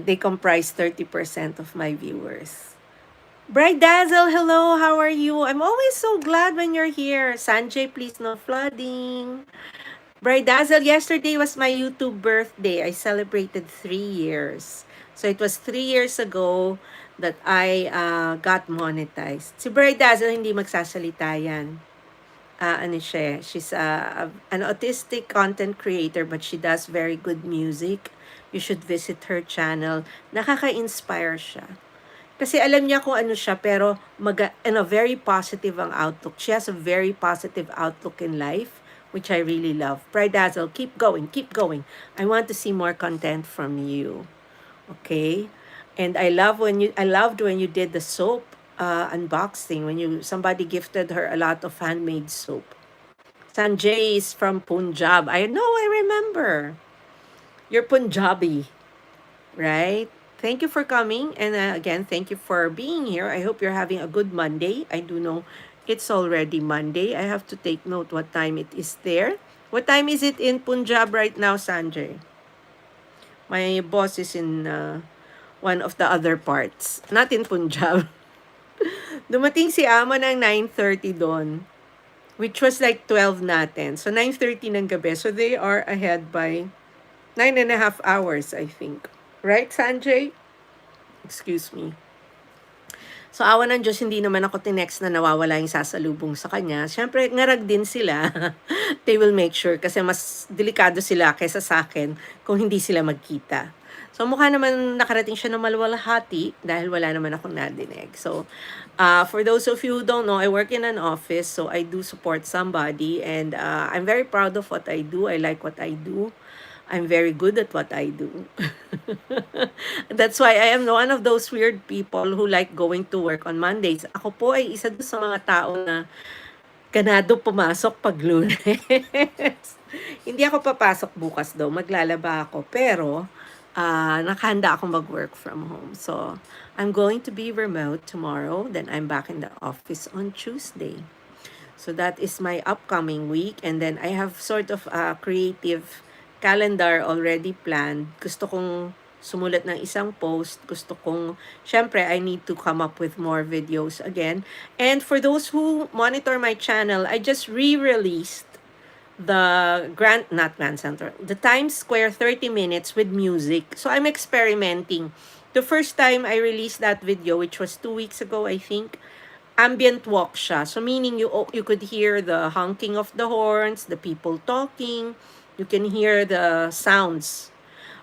they comprise 30% of my viewers. Bright Dazzle, hello, how are you? I'm always so glad when you're here. Sanjay, please no flooding. Bright Dazzle, yesterday was my YouTube birthday. I celebrated 3 years. So it was 3 years ago that I got monetized. Si Bright Dazzle, hindi magsasalita yan. ano siya, she's an autistic content creator but she does very good music. You should visit her channel. Nakaka-inspire siya. Kasi alam niya kung ano siya, pero very positive ang outlook. She has a very positive outlook in life, which I really love. Pride Dazzle, keep going, keep going. I want to see more content from you. Okay? And I loved when you did the soap unboxing, when somebody gifted her a lot of handmade soap. Sanjay is from Punjab. I know, I remember. You're Punjabi, right? Thank you for coming. And again, thank you for being here. I hope you're having a good Monday. I do know it's already Monday. I have to take note what time it is there. What time is it in Punjab right now, Sanjay? My boss is in one of the other parts. Not in Punjab. Dumating si Ama ng 9:30 doon, which was like 12 natin. So 9:30 ng gabi. So they are ahead by 9.5 hours, I think. Right, Sanjay? Excuse me. So, awa ng Diyos, hindi naman ako tinext na nawawala yung sasalubong sa kanya. Siyempre, ngarag din sila. They will make sure kasi mas delikado sila kaysa sa akin kung hindi sila magkita. So, mukha naman nakarating siya ng malwalhati dahil wala naman akong nadinig. So, for those of you who don't know, I work in an office, so I do support somebody, and I'm very proud of what I do. I like what I do. I'm very good at what I do. That's why I am one of those weird people who like going to work on Mondays. Ako po ay isa doon sa mga tao na ganado pumasok pag Lunes. Hindi ako papasok bukas daw, maglalaba ako. Pero, nakahanda akong mag-work from home. So, I'm going to be remote tomorrow. Then I'm back in the office on Tuesday. So, that is my upcoming week. And then I have sort of a creative calendar already planned. Gusto kong sumulat ng isang post. Gusto kong, syempre, I need to come up with more videos again. And for those who monitor my channel, I just re-released the the Times Square 30 minutes with music. So I'm experimenting. The first time I released that video, which was 2 weeks ago, I think, ambient walk siya. So meaning you could hear the honking of the horns, the people talking, you can hear the sounds.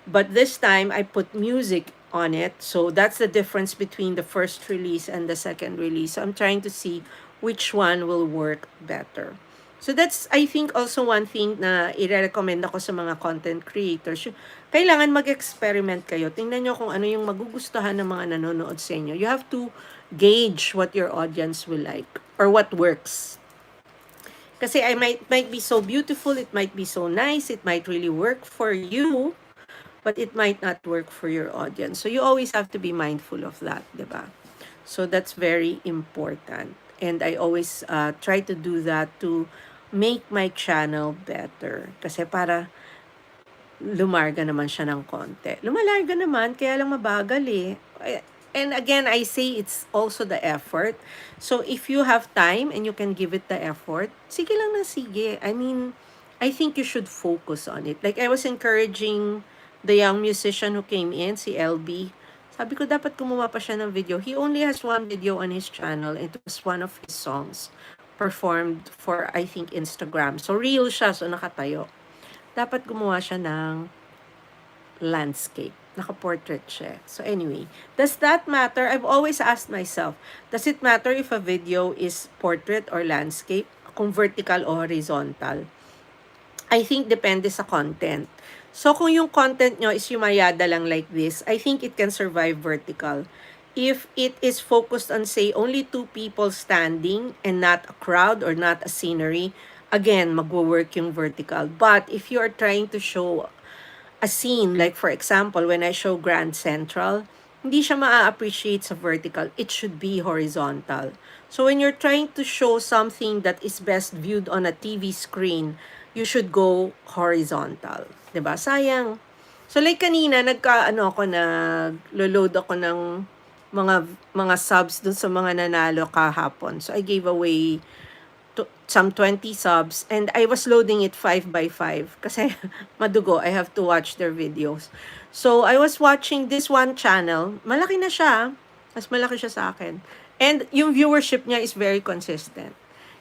But this time, I put music on it. So that's the difference between the first release and the second release. So I'm trying to see which one will work better. So that's, I think, also one thing na i-recommend ako sa mga content creators. Kailangan mag-experiment kayo. Tingnan nyo kung ano yung magugustuhan ng mga nanonood sa inyo. You have to gauge what your audience will like or what works. Kasi I might be so beautiful, it might be so nice, it might really work for you, but it might not work for your audience. So you always have to be mindful of that, diba? So that's very important. And I always try to do that to make my channel better. Kasi para lumarga naman siya ng konti. Lumalarga naman, kaya lang mabagal eh. And again, I say it's also the effort. So if you have time and you can give it the effort, sige lang na sige. I mean, I think you should focus on it. Like I was encouraging the young musician who came in, si LB. Sabi ko, dapat gumawa pa siya ng video. He only has one video on his channel. It was one of his songs performed for, I think, Instagram. So real siya, so nakatayo. Dapat gumawa siya ng landscape. Naka-portrait siya. So anyway, does that matter? I've always asked myself, does it matter if a video is portrait or landscape? Kung vertical o horizontal? I think depende sa content. So kung yung content nyo is yumayada lang like this, I think it can survive vertical. If it is focused on, say, only 2 people standing and not a crowd or not a scenery, again, magwo-work yung vertical. But if you are trying to show a scene, like for example, when I show Grand Central, hindi siya ma-appreciate sa vertical. It should be horizontal. So when you're trying to show something that is best viewed on a TV screen, you should go horizontal. 'Di ba? Sayang. So like kanina, naglo-load ako ng mga subs dun sa mga nanalo kahapon. So I gave away some 20 subs and I was loading it 5 by 5 kasi madugo, I have to watch their videos. So I was watching this one channel, malaki na siya, mas malaki siya sa akin. And yung viewership niya is very consistent.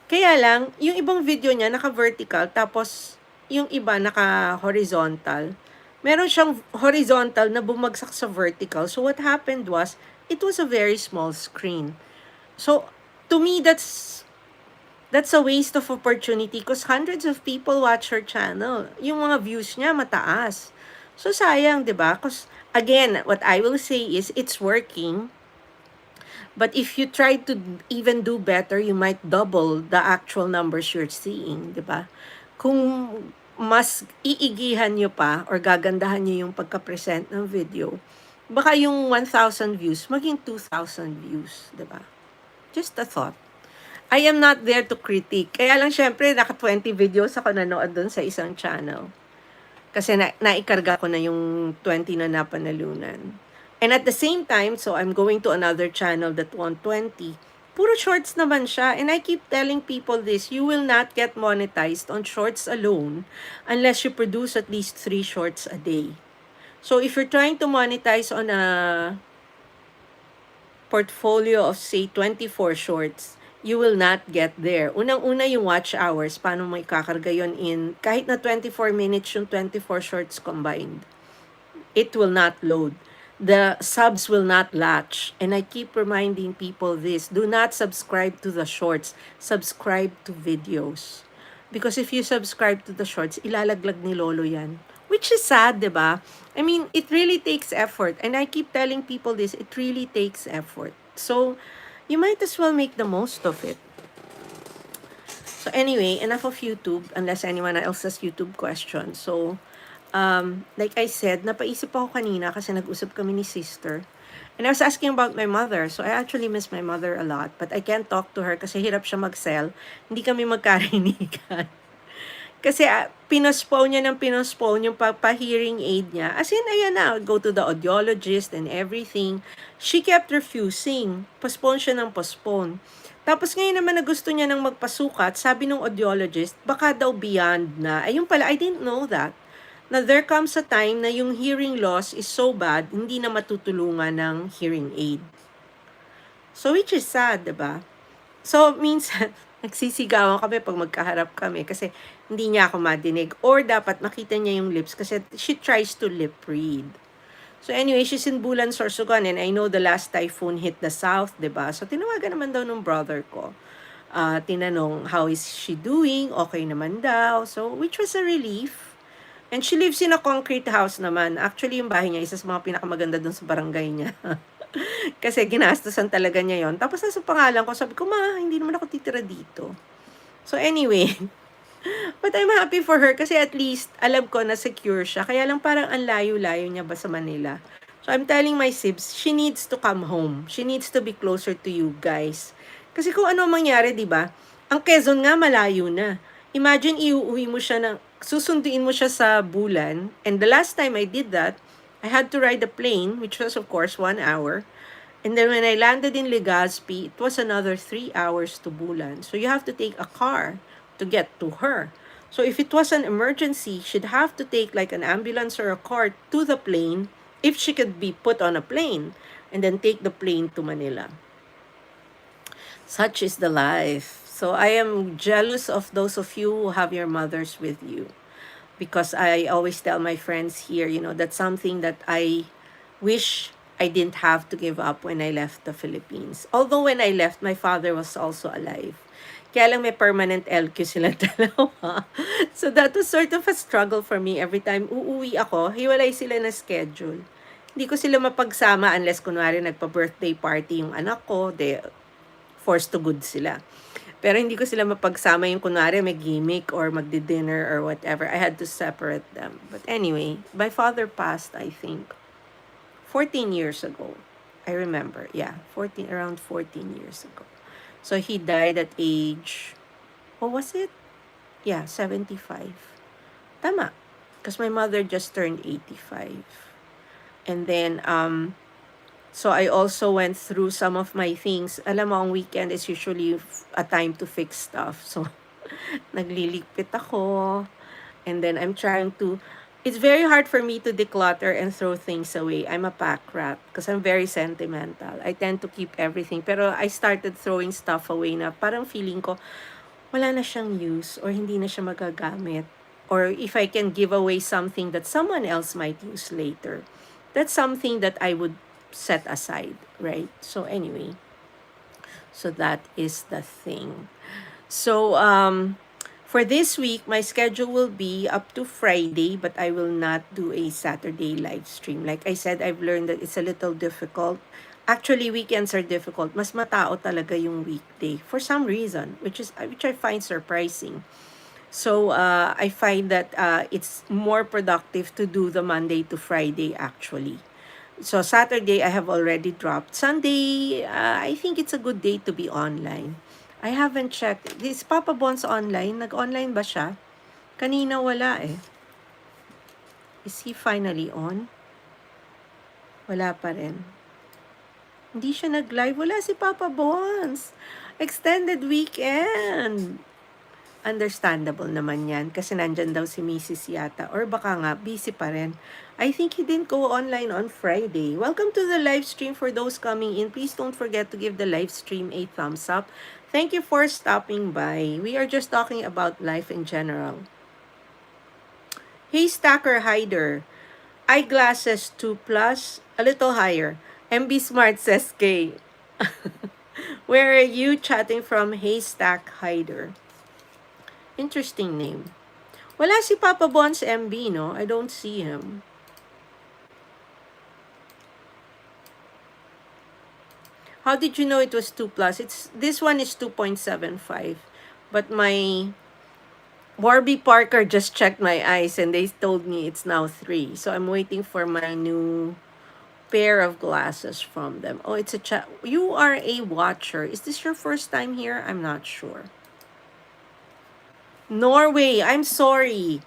Kaya lang, yung ibang video niya naka-vertical, tapos yung iba naka-horizontal. Meron siyang horizontal na bumagsak sa vertical. So what happened was, it was a very small screen. So, to me, that's a waste of opportunity because hundreds of people watch her channel. Yung mga views niya mataas. So, sayang, di ba? Because, again, what I will say is, it's working. But if you try to even do better, you might double the actual numbers you're seeing, di ba? Kung mas iigihan nyo pa or gagandahan nyo yung pagka-present ng video, baka yung 1,000 views maging 2,000 views, di ba? Just a thought. I am not there to critique. Kaya lang syempre, naka 20 videos ako nanood doon sa isang channel. Kasi naikarga ko na yung 20 na napanalunan. And at the same time, so I'm going to another channel that won 20. Puro shorts naman siya. And I keep telling people this, you will not get monetized on shorts alone unless you produce at least 3 shorts a day. So if you're trying to monetize on a portfolio of say 24 shorts, you will not get there. Unang-una yung watch hours, paano mo ikakarga yun in, kahit na 24 minutes yung 24 shorts combined. It will not load. The subs will not latch. And I keep reminding people this, do not subscribe to the shorts, subscribe to videos. Because if you subscribe to the shorts, ilalaglag ni Lolo yan. Which is sad, di ba? I mean, it really takes effort. And I keep telling people this, it really takes effort. So, you might as well make the most of it. So anyway, enough of YouTube, unless anyone else has YouTube questions. So, like I said, napaisip ako kanina kasi nag-usap kami ni sister. And I was asking about my mother. So I actually miss my mother a lot. But I can't talk to her kasi hirap siya mag-sell. Hindi kami magkarinigan. Kasi pinospone niya ng pinospone yung pa-hearing aid niya. As in, ayan na, go to the audiologist and everything. She kept refusing. Postpone siya ng postpone. Tapos ngayon naman na gusto niya nang magpasukat, sabi ng audiologist, baka daw beyond na. Ayun pala, I didn't know that. Na there comes a time na yung hearing loss is so bad, hindi na matutulungan ng hearing aid. So, which is sad, diba? So, minsan, nagsisigawan kami pag magkaharap kami kasi hindi niya ako madinig. Or dapat makita niya yung lips kasi she tries to lip read. So anyway, she's in Bulan, Sorsogon, and I know the last typhoon hit the south, diba? So tinawagan naman daw ng brother ko. Tinanong, how is she doing? Okay naman daw. So, which was a relief. And she lives in a concrete house naman. Actually, yung bahay niya, isa sa mga pinakamaganda dun sa barangay niya. Kasi ginastusan talaga niya yon. Tapos nasa pangalan ko, sabi ko, ma, hindi naman ako titira dito. So anyway, but I'm happy for her kasi at least alam ko na secure siya. Kaya lang parang ang layo-layo niya ba sa Manila. So I'm telling my sibs, she needs to come home. She needs to be closer to you guys. Kasi kung ano mangyari, di ba? Ang Quezon nga malayo na. Imagine iuwi mo siya ng, susunduin mo siya sa Bulan. And the last time I did that, I had to ride a plane, which was of course 1 hour. And then when I landed in Legazpi, it was another 3 hours to Bulan. So you have to take a car to get to her. So if it was an emergency, she'd have to take like an ambulance or a car to the plane if she could be put on a plane and then take the plane to Manila. Such is the life. So I am jealous of those of you who have your mothers with you. Because I always tell my friends here, you know, that's something that I wish I didn't have to give up when I left the Philippines. Although when I left, my father was also alive. Kaya lang may permanent LQ sila dalawa. So that was sort of a struggle for me every time uuwi ako, hiwalay sila na schedule. Hindi ko sila mapagsama unless kunwari nagpa-birthday party yung anak ko, they forced to good sila. Pero hindi ko sila mapagsama yung kunwari may gimmick or magdi-dinner or whatever. I had to separate them. But anyway, my father passed, I think, 14 years ago. I remember. Yeah, around 14 years ago. So he died at age, what was it? Yeah, 75. Tama. Because my mother just turned 85. And then, so I also went through some of my things. Alam mo, ang weekend is usually a time to fix stuff. So, nagliligpit ako. And then I'm trying to... It's very hard for me to declutter and throw things away. I'm a pack rat because I'm very sentimental. I tend to keep everything. Pero I started throwing stuff away na parang feeling ko, wala na siyang use or hindi na siya magagamit. Or if I can give away something that someone else might use later. That's something that I would set aside, right? So anyway, so that is the thing. So for this week, my schedule will be up to Friday, but I will not do a Saturday live stream. Like I said, I've learned that it's a little difficult. Actually, weekends are difficult. Mas matao talaga yung weekday for some reason, which I find surprising. So I find that it's more productive to do the Monday to Friday actually. So Saturday I have already dropped. Sunday, I think it's a good day to be online. I haven't checked. Is Papa Bonds online? Nag-online ba siya? Kanina wala eh. Is he finally on? Wala pa rin. Hindi siya nag-live. Wala si Papa Bonds. Extended weekend. Understandable naman yan kasi nandyan daw si Mrs. yata or baka nga busy pa rin. I think he didn't go online on Friday. Welcome to the live stream. For those coming in, please don't forget to give the live stream a thumbs up. Thank you for stopping by. We are just talking about life in general. Hey Stacker Hider, eyeglasses 2 plus, a little higher. MB Smart says K. Where are you chatting from? Haystack Hider. Interesting name. Wala si Papa Bonds MB, no? I don't see him. How did you know it was 2 plus? This one is 2.75. But my Warby Parker just checked my eyes and they told me it's now 3. So I'm waiting for my new pair of glasses from them. Oh, it's a chat. You are a watcher. Is this your first time here? I'm not sure. Norway, I'm sorry.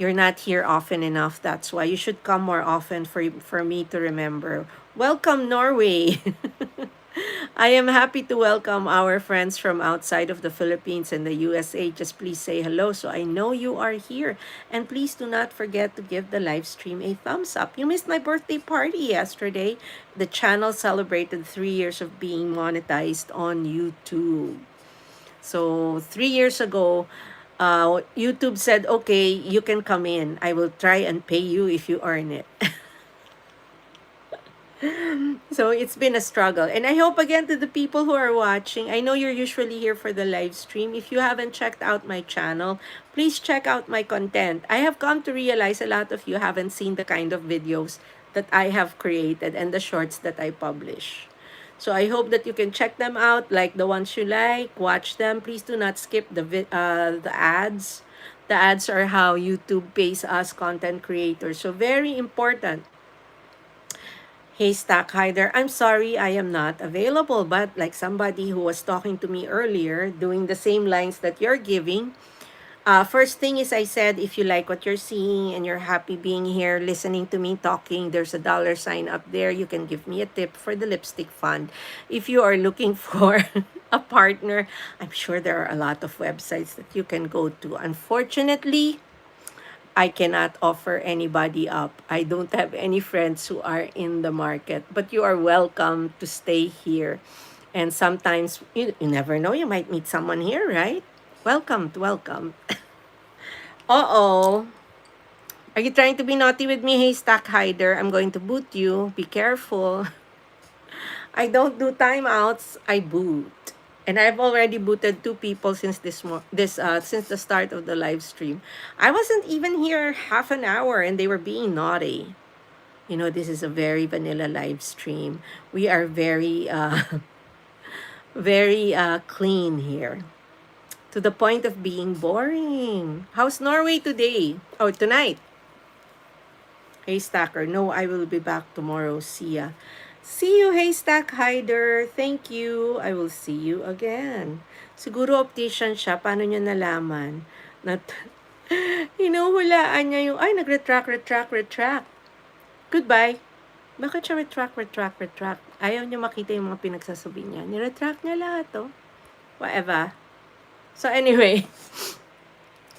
You're not here often enough. That's why you should come more often for me to remember. Welcome, Norway. I am happy to welcome our friends from outside of the Philippines and the USA. Just please say hello so I know you are here. And please do not forget to give the live stream a thumbs up. You missed my birthday party yesterday. The channel celebrated 3 years of being monetized on YouTube. So 3 years ago, YouTube said, okay, you can come in. I will try and pay you if you earn it. So it's been a struggle. And I hope again to the people who are watching, I know you're usually here for the live stream. If you haven't checked out my channel, please check out my content. I have come to realize a lot of you haven't seen the kind of videos that I have created and the shorts that I publish. So I hope that you can check them out, like the ones you like, watch them. Please do not skip the ads. The ads are how YouTube pays us content creators. So very important. Hey, Stack Hider, I'm sorry I am not available, but like somebody who was talking to me earlier, doing the same lines that you're giving, first thing is I said, if you like what you're seeing and you're happy being here, listening to me talking, there's a $sign up there. You can give me a tip for the lipstick fund. If you are looking for a partner, I'm sure there are a lot of websites that you can go to. Unfortunately, I cannot offer anybody up. I don't have any friends who are in the market, but you are welcome to stay here. And sometimes, you never know, you might meet someone here, right? Welcome, welcome. Uh-oh. Are you trying to be naughty with me, Haystack Hider? I'm going to boot you. Be careful. I don't do timeouts. I boot. And I've already booted 2 people since since the start of the live stream. I wasn't even here half an hour and they were being naughty. You know, this is a very vanilla live stream. We are very very clean here. To the point of being boring. How's Norway today? Oh, tonight. Haystacker, no, I will be back tomorrow. See ya. See you, Haystack Hider. Thank you. I will see you again. Siguro optician siya. Paano niya nalaman? Hinuhulaan niya yung, ay, nag-retract. Goodbye. Bakit siya retract? Ayaw niya makita yung mga pinagsasabi niya. Ni-retract niya lahat, oh. Whatever. So anyway,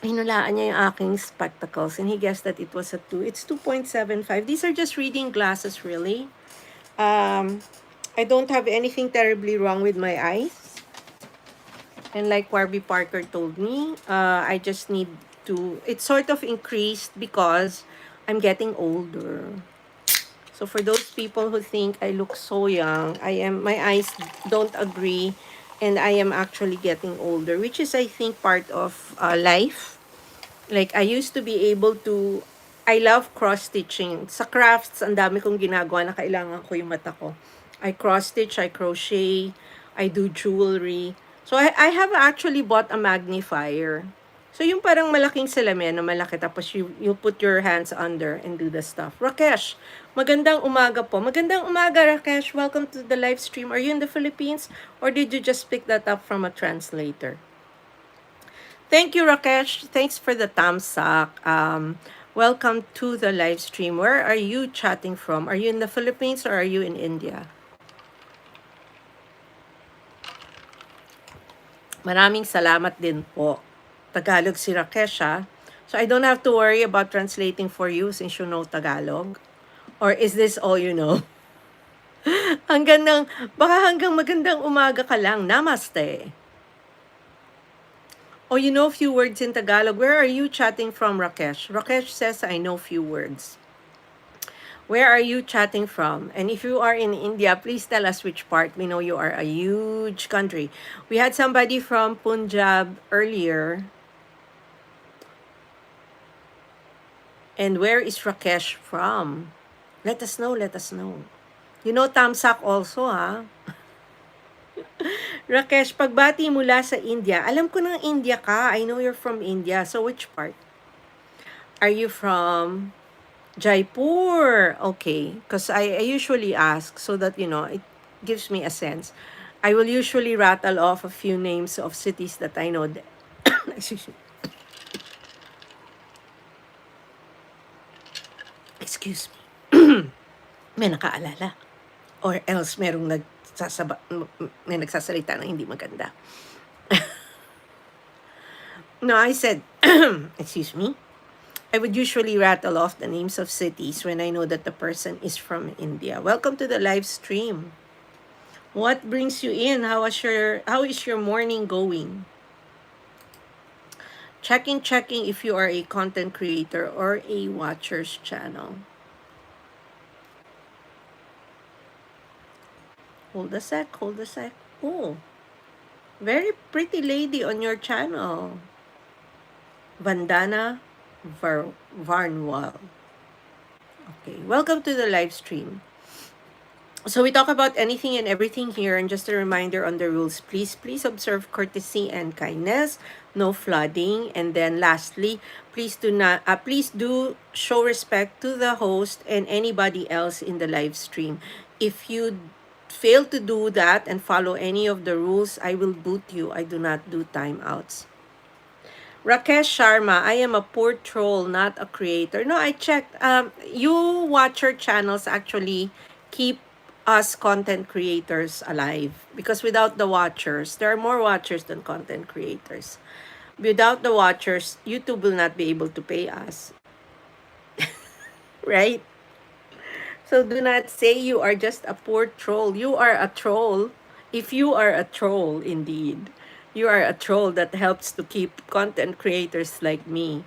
hinulaan niya yung aking spectacles and he guessed that it was a 2. It's 2.75. These are just reading glasses, really. I don't have anything terribly wrong with my eyes. And like Warby Parker told me, I just need to, it's sort of increased because I'm getting older. So for those people who think I look so young, my eyes don't agree, and I am actually getting older, which is, I think, part of life. Like, I used to be able to, I love cross-stitching. Sa crafts, ang dami kong ginagawa na kailangan ko yung mata ko. I cross-stitch, I crochet, I do jewelry. So, I have actually bought a magnifier. So, yung parang malaking salamin na malaki, tapos you put your hands under and do the stuff. Rakesh, magandang umaga po. Magandang umaga, Rakesh. Welcome to the live stream. Are you in the Philippines, or did you just pick that up from a translator? Thank you, Rakesh. Thanks for the thumbs up. Welcome to the live stream. Where are you chatting from? Are you in the Philippines or are you in India? Maraming salamat din po. Tagalog si Rakesh, ha? So I don't have to worry about translating for you since you know Tagalog. Or is this all you know? Baka hanggang magandang umaga ka lang. Namaste. Oh, you know few words in Tagalog. Where are you chatting from, Rakesh? Rakesh says, I know few words. Where are you chatting from? And if you are in India, please tell us which part. We know you are a huge country. We had somebody from Punjab earlier. And where is Rakesh from? Let us know, let us know. You know Tamsak also, ha? Rakesh, pagbati mula sa India. Alam ko ng India ka. I know you're from India. So which part? Are you from Jaipur? Okay. Because I usually ask so that, you know, it gives me a sense. I will usually rattle off a few names of cities that I know. Excuse me. Excuse me. May nakaalala. Or else may nagsasalita na hindi maganda. No, I said, excuse me. I would usually rattle off the names of cities when I know that the person is from India. Welcome to the live stream. What brings you in? How is your morning going? Checking if you are a content creator or a watcher's channel. Hold a sec. Oh, very pretty lady on your channel. Vandana Varnwal. Okay, welcome to the live stream. So we talk about anything and everything here, and just a reminder on the rules, please observe courtesy and kindness, no flooding, and then lastly, please do show respect to the host and anybody else in the live stream. If you fail to do that and follow any of the rules, I will boot you. I do not do timeouts. Rakesh Sharma, I am a poor troll, not a creator. No, I checked. You watcher channels actually keep us content creators alive, because without the watchers, there are more watchers than content creators. Without the watchers, YouTube will not be able to pay us. Right? So do not say you are just a poor troll. You are a troll. If you are a troll, indeed, you are a troll that helps to keep content creators like me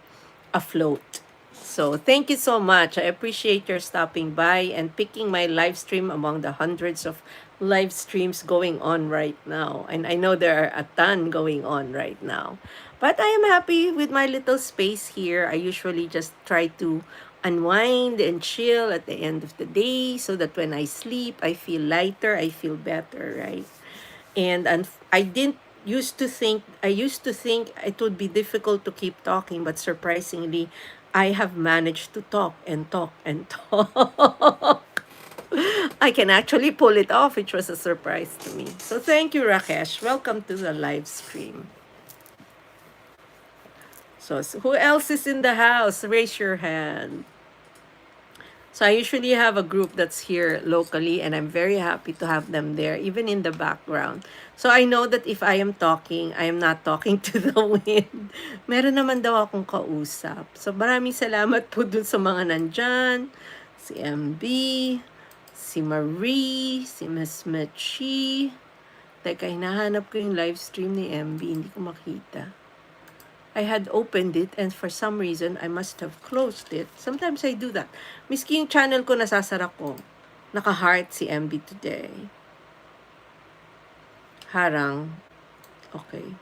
afloat. So thank you so much. I appreciate your stopping by and picking my live stream among the hundreds of live streams going on right now. And I know there are a ton going on right now. But I am happy with my little space here. I usually just try to unwind and chill at the end of the day so that when I sleep, I feel lighter, I feel better, right? And I used to think it would be difficult to keep talking, but surprisingly, I have managed to talk and talk and talk. I can actually pull it off, which was a surprise to me. So thank you, Rakesh. Welcome to the live stream. So who else is in the house? Raise your hand. So I usually have a group that's here locally, and I'm very happy to have them there, even in the background. So I know that if I am talking, I am not talking to the wind. Meron naman daw akong kausap. So maraming salamat po dun sa mga nandyan. Si MB, si Marie, si Miss Mechi, Teka, hinahanap ko yung live stream ni MB. Hindi ko makita. I had opened it and for some reason, I must have closed it. Sometimes I do that. Miski yung channel ko nasasara ko. Naka-heart si MB today. Harang. Okay.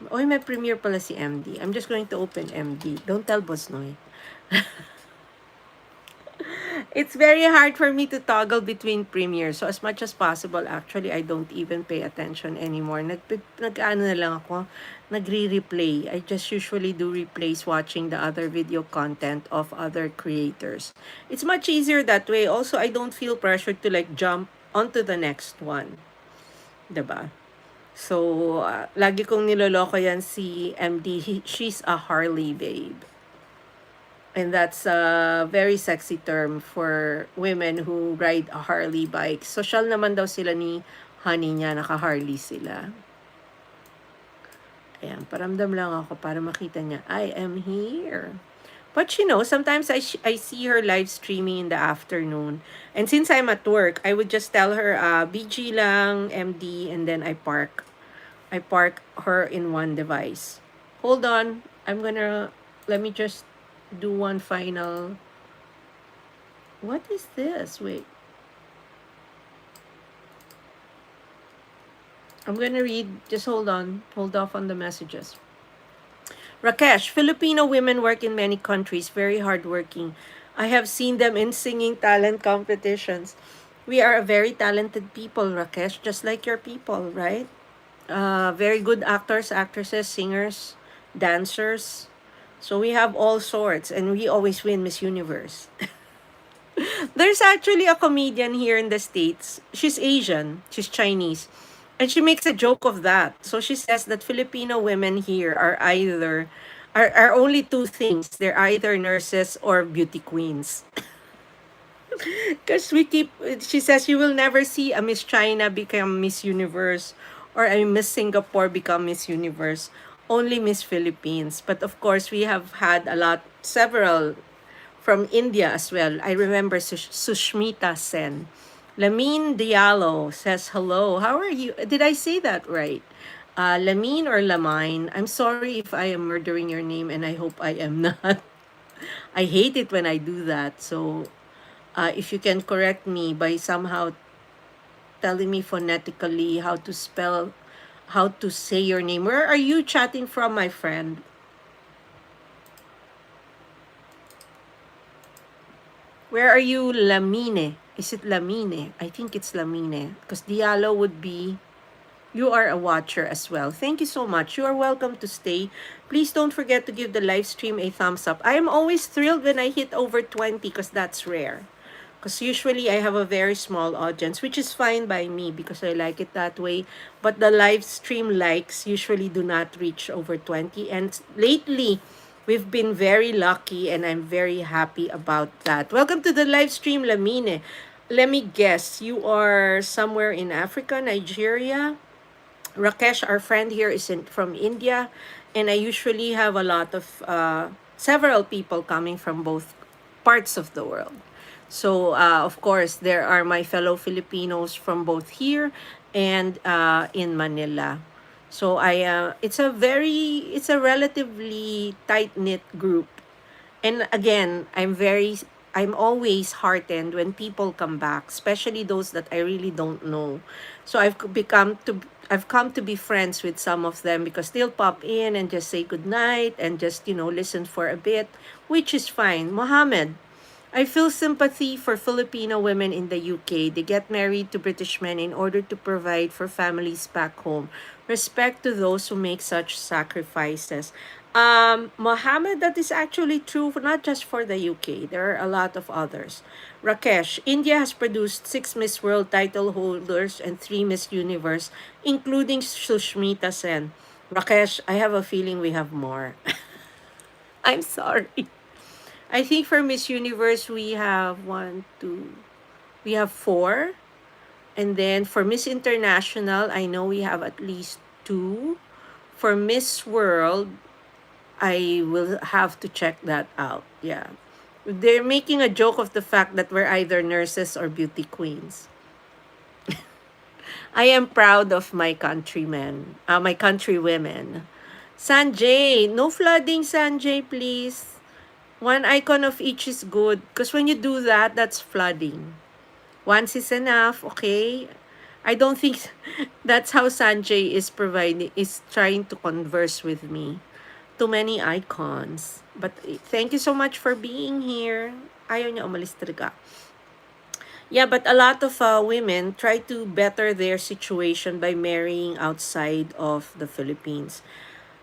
Oy, may premiere pala si MD. I'm just going to open MD. Don't tell Boss Noy. It's very hard for me to toggle between premiere. So as much as possible, actually, I don't even pay attention anymore. Nag-ano na lang ako, nagre-replay. I just usually do replays watching the other video content of other creators. It's much easier that way. Also, I don't feel pressured to like jump onto the next one. Diba? So, lagi kong niloloko yan si MD. She's a Harley babe. And that's a very sexy term for women who ride a Harley bike. Social naman daw sila ni honey niya, naka-Harley sila. Ayan, paramdam lang ako para makita niya, I am here. But you know, sometimes I see her live streaming in the afternoon. And since I'm at work, I would just tell her, BG lang, MD, and then I park her in one device. Hold on, let me just do one final. What is this? Wait. I'm gonna read. Just hold on. Hold off on the messages. Rakesh, Filipino women work in many countries, very hardworking. I have seen them in singing talent competitions. We are a very talented people, Rakesh, just like your people, right? Very good actors, actresses, singers, dancers. So we have all sorts, and we always win Miss Universe. There's actually a comedian here in the States. She's Asian, she's Chinese, and she makes a joke of that. So she says that Filipino women here are only two things. They're either nurses or beauty queens. Because she says you will never see a Miss China become Miss Universe or a Miss Singapore become Miss Universe. Only Miss Philippines. But of course, we have had several from India as well. I remember Sushmita Sen. Lamine Diallo says hello. How are you? Did I say that right? Lamine or Lamine? I'm sorry if I am murdering your name and I hope I am not. I hate it when I do that. So if you can correct me by somehow telling me phonetically how to say your name. Where are you chatting from, my friend? Where are you, Lamine? Is it Lamine? I think it's Lamine. Because Diallo would be, you are a watcher as well. Thank you so much. You are welcome to stay. Please don't forget to give the live stream a thumbs up. I am always thrilled when I hit over 20 because that's rare. Because usually I have a very small audience, which is fine by me because I like it that way. But the live stream likes usually do not reach over 20. And lately, we've been very lucky and I'm very happy about that. Welcome to the live stream, Lamine. Let me guess, you are somewhere in Africa, Nigeria? Rakesh, our friend here, is from India. And I usually have a lot of, several people coming from both parts of the world. So, of course, there are my fellow Filipinos from both here and in Manila. So it's a relatively tight-knit group. And again, I'm always heartened when people come back, especially those that I really don't know. So I've come to be friends with some of them because they'll pop in and just say goodnight and just, listen for a bit, which is fine. Mohammed, I feel sympathy for Filipino women in the UK. They get married to British men in order to provide for families back home. Respect to those who make such sacrifices. Mohammed, that is actually true not just for the UK. There are a lot of others. Rakesh, India has produced 6 Miss World title holders and 3 Miss Universe, including Sushmita Sen. Rakesh, I have a feeling we have more. I'm sorry. I think for Miss Universe, we have we have 4. And then for Miss International, I know we have at least 2. For Miss World, I will have to check that out. Yeah. They're making a joke of the fact that we're either nurses or beauty queens. I am proud of my countrymen, my countrywomen. Sanjay, no flooding, Sanjay, please. One icon of each is good. Because when you do that, that's flooding. Once is enough, okay? I don't think that's how Sanjay is trying to converse with me. Too many icons. But thank you so much for being here. Ayaw niya umalis talaga. Yeah, but a lot of women try to better their situation by marrying outside of the Philippines.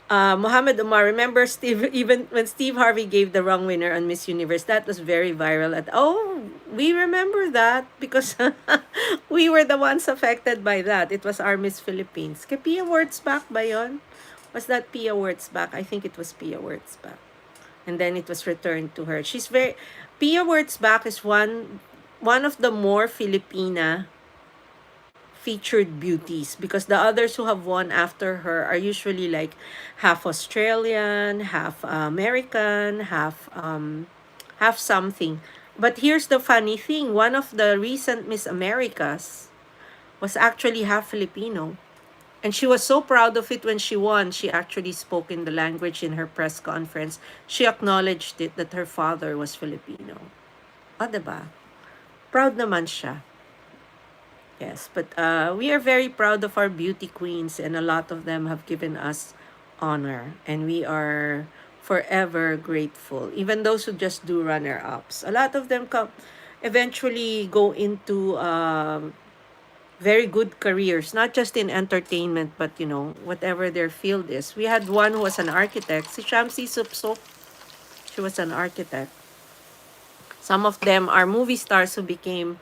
Mohammed Omar, remember Steve, even when Steve Harvey gave the wrong winner on Miss Universe, that was very viral. We remember that because we were the ones affected by that. It was our Miss Philippines. Kay Pia Wurtzbach ba yun? Was that Pia Wurtzbach? I think it was Pia Wurtzbach. And then it was returned to her. Pia Wurtzbach is one of the more Filipina featured beauties because the others who have won after her are usually like half Australian, half American, half something. But here's the funny thing, one of the recent Miss Americas was actually half Filipino. And she was so proud of it when she won. She actually spoke in the language in her press conference. She acknowledged it that her father was Filipino. Diba? Proud naman siya. Yes, but we are very proud of our beauty queens, and a lot of them have given us honor, and we are forever grateful. Even those who just do runner-ups, a lot of them eventually go into very good careers, not just in entertainment, but whatever their field is. We had one who was an architect, si Shamsi Supsok. She was an architect. Some of them are movie stars who became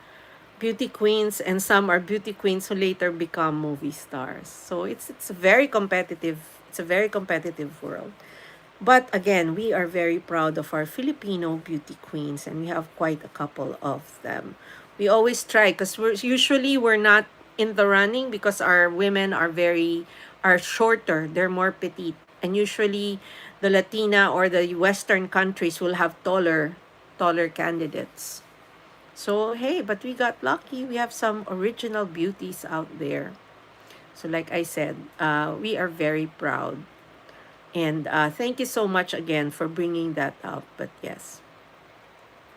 beauty queens, and some are beauty queens who later become movie stars. So it's a very competitive. It's a very competitive world. But again, we are very proud of our Filipino beauty queens, and we have quite a couple of them. We always try because we're not in the running because our women are shorter. They're more petite, and usually the Latina or the Western countries will have taller candidates. So, hey, but we got lucky. We have some original beauties out there. So, like I said, we are very proud. And thank you so much again for bringing that up. But yes.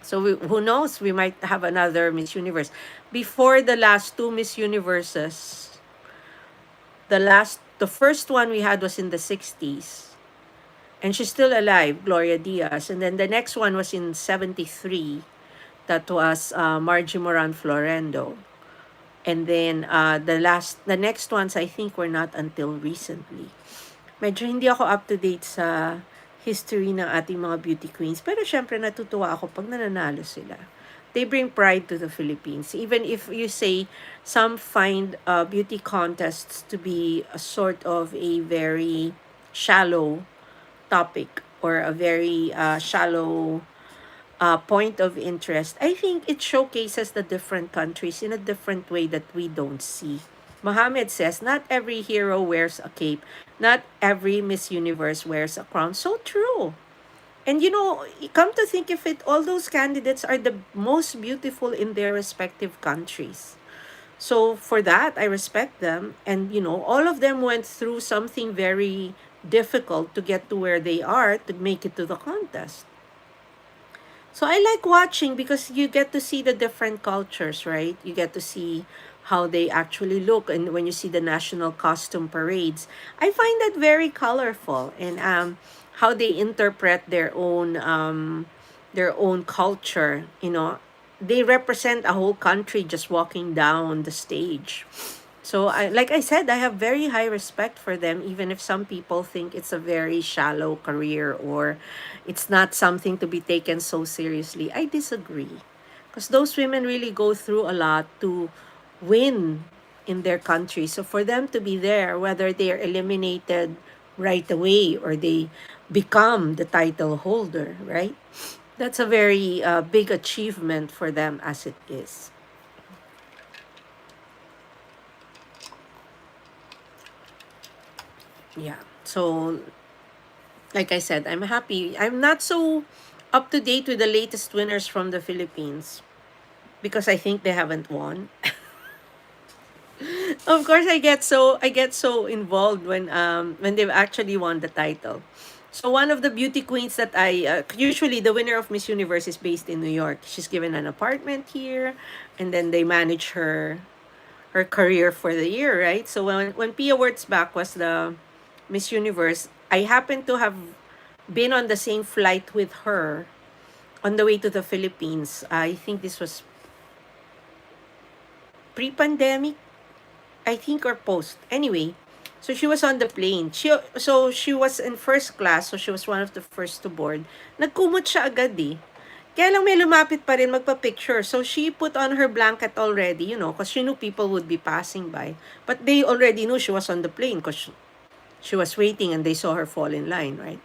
So, who knows? We might have another Miss Universe. Before the last two Miss Universes, the first one we had was in the 60s. And she's still alive, Gloria Diaz. And then the next one was in 73. That was Margie Moran Florendo. And then the next ones I think were not until recently. Medyo hindi ako up to date sa history ng ating mga beauty queens. Pero syempre natutuwa ako pag nananalo sila. They bring pride to the Philippines. Even if you say some find beauty contests to be a sort of a very shallow topic or a very shallow point of interest, I think it showcases the different countries in a different way that we don't see. Mohammed says, not every hero wears a cape. Not every Miss Universe wears a crown. So true. And come to think of it, all those candidates are the most beautiful in their respective countries. So for that, I respect them. And, all of them went through something very difficult to get to where they are to make it to the contest. So I like watching because you get to see the different cultures, right? You get to see how they actually look, and when you see the national costume parades, I find that very colorful, and how they interpret their own culture. They represent a whole country just walking down the stage. So, like I said, I have very high respect for them, even if some people think it's a very shallow career or it's not something to be taken so seriously. I disagree. Because those women really go through a lot to win in their country. So, for them to be there, whether they are eliminated right away or they become the title holder, right? That's a very big achievement for them as it is. Yeah. So, like I said, I'm happy. I'm not so up to date with the latest winners from the Philippines because I think they haven't won. Of course, I get so involved when they've actually won the title. So one of the beauty queens that I usually the winner of Miss Universe is based in New York. She's given an apartment here, and then they manage her career for the year, right? So when Pia Wurtzbach was the Miss Universe, I happened to have been on the same flight with her on the way to the Philippines. I think this was pre-pandemic, I think, or post. Anyway, so she was on the plane. So she was in first class, so she was one of the first to board. Nagkumot siya agad eh. Kaya lang may lumapit pa rin magpa-picture. So she put on her blanket already, because she knew people would be passing by. But they already knew she was on the plane because she was waiting and they saw her fall in line, right?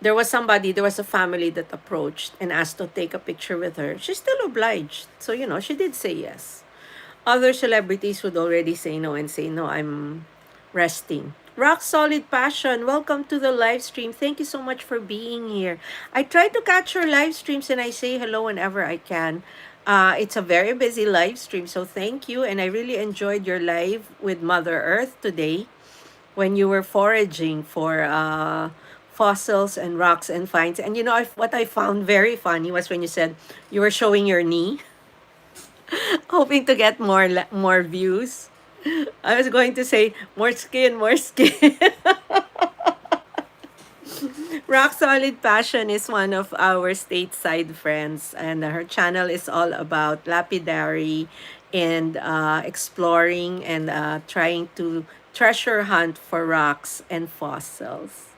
There was a family that approached and asked to take a picture with her. She's still obliged. So, she did say yes. Other celebrities would already say no and say, no, I'm resting. Rock Solid Passion, welcome to the live stream. Thank you so much for being here. I try to catch your live streams and I say hello whenever I can. It's a very busy live stream, so thank you. And I really enjoyed your live with Mother Earth today when you were foraging for fossils and rocks and finds. And what I found very funny was when you said you were showing your knee, hoping to get more views. I was going to say more skin, more skin. Rock Solid Passion is one of our stateside friends, and her channel is all about lapidary and exploring and trying to treasure hunt for rocks and fossils.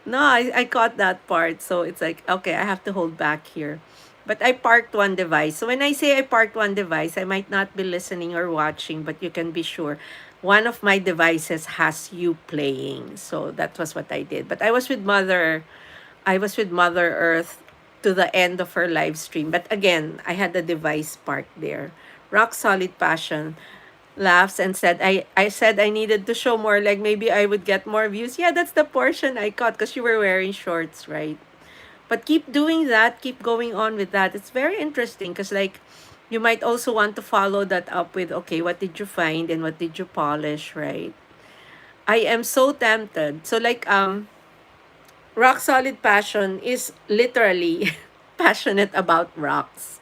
No, I caught that part. So it's like, okay, I have to hold back here. But I parked one device. So when I say I parked one device, I might not be listening or watching, but you can be sure one of my devices has you playing. So that was what I did. But I was with Mother Earth to the end of her live stream. But again, I had the device parked there. Rock Solid Passion laughs and said, I said I needed to show more, like maybe I would get more views. Yeah, that's the portion I caught because you were wearing shorts, right? But keep doing that, keep going on with that. It's very interesting because, like, you might also want to follow that up with, okay, what did you find and what did you polish, right? I am so tempted. So, like, Rock Solid Passion is literally passionate about rocks.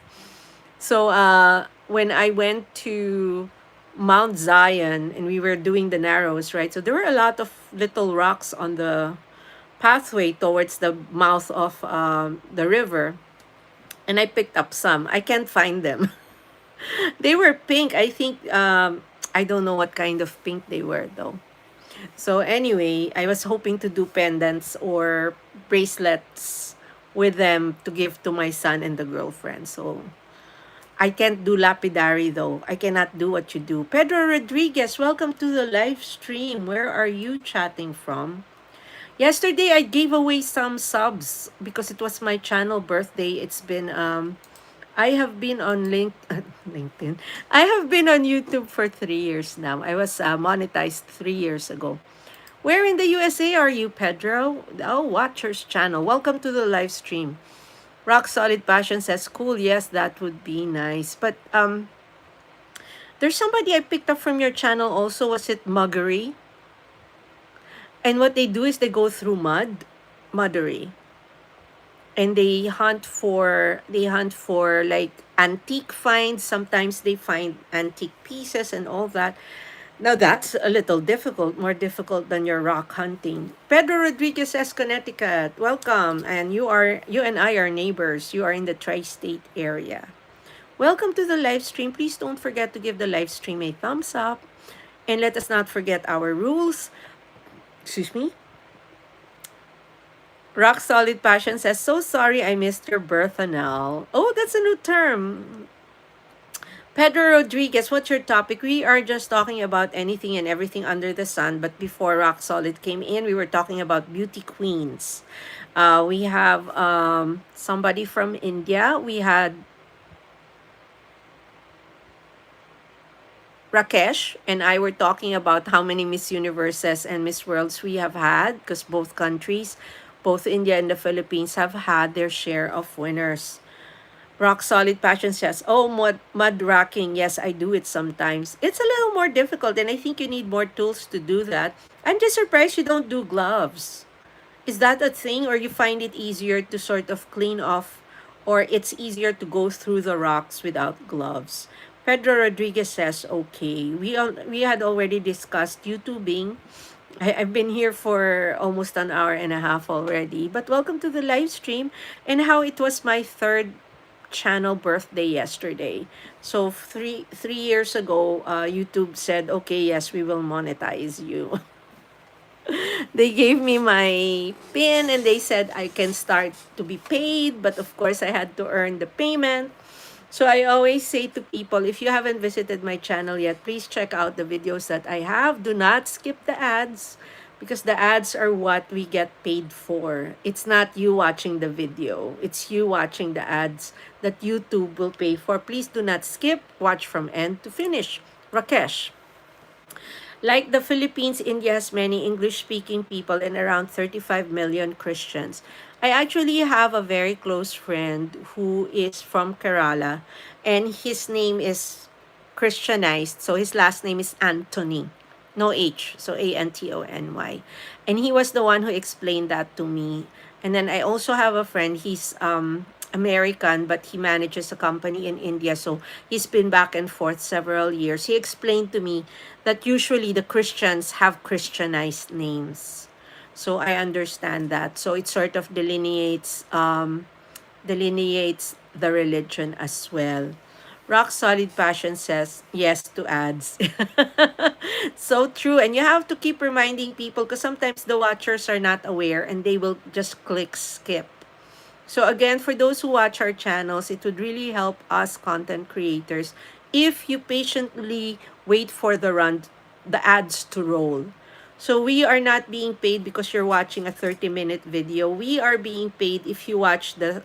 So when I went to Mount Zion and we were doing the narrows, right? So there were a lot of little rocks on the pathway towards the mouth of the river. And I picked up some. I can't find them. They were pink. I think, I don't know what kind of pink they were though. So anyway, I was hoping to do pendants or bracelets with them to give to my son and the girlfriend. So I can't do lapidary though. I cannot do what you do. Pedro Rodriguez, welcome to the live stream. Where are you chatting from? Yesterday I gave away some subs because it was my channel birthday. It's been I have been on LinkedIn. I have been on YouTube for 3 years now. I was monetized 3 years ago. Where in the USA are you, Pedro? Oh, Watcher's channel. Welcome to the live stream. Rock Solid Passion says, cool, yes, that would be nice. But there's somebody I picked up from your channel also. Was it Muggery? And what they do is they go through muddery. And they hunt for like antique finds. Sometimes they find antique pieces and all that. Now that's a little difficult, more difficult than your rock hunting. Pedro Rodriguez says, Connecticut, welcome. And you and I are neighbors. You are in the tri-state area. Welcome to the live stream. Please don't forget to give the live stream a thumbs up. And let us not forget our rules. Excuse me. Rock Solid Passion says, so sorry I missed your birth, Anal. Oh, that's a new term. Pedro Rodriguez, what's your topic? We are just talking about anything and everything under the sun. But before Rock Solid came in, we were talking about beauty queens. We have somebody from India. We had Rakesh and I were talking about how many Miss Universes and Miss Worlds we have had, because both countries, both India and the Philippines, have had their share of winners. Rock Solid Passion says, oh, mud rocking. Yes, I do it sometimes. It's a little more difficult, and I think you need more tools to do that. I'm just surprised you don't do gloves. Is that a thing, or you find it easier to sort of clean off, or it's easier to go through the rocks without gloves? Pedro Rodriguez says, okay. We had already discussed YouTubing. I've been here for almost an hour and a half already. But welcome to the live stream, and how it was my third channel birthday yesterday. So 3 years ago, YouTube said, okay, yes, we will monetize you. They gave me my pin and they said I can start to be paid, but of course I had to earn the payment. So I always say to people, if you haven't visited my channel yet, please check out the videos that I have. Do not skip the ads, because the ads are what we get paid for. It's not you watching the video. It's you watching the ads that YouTube will pay for. Please do not skip. Watch from end to finish. Rakesh. Like the Philippines, India has many English-speaking people and around 35 million Christians. I actually have a very close friend who is from Kerala, and his name is Christianized. So his last name is Anthony. No H, so Antony. And he was the one who explained that to me. And then I also have a friend, he's American, but he manages a company in India. So he's been back and forth several years. He explained to me that usually the Christians have Christianized names. So I understand that. So it sort of delineates the religion as well. Rock Solid Passion says yes to ads. So true. And you have to keep reminding people, because sometimes the watchers are not aware and they will just click skip. So again, for those who watch our channels, it would really help us content creators if you patiently wait for the ads to roll. So we are not being paid because you're watching a 30-minute video. We are being paid if you watch the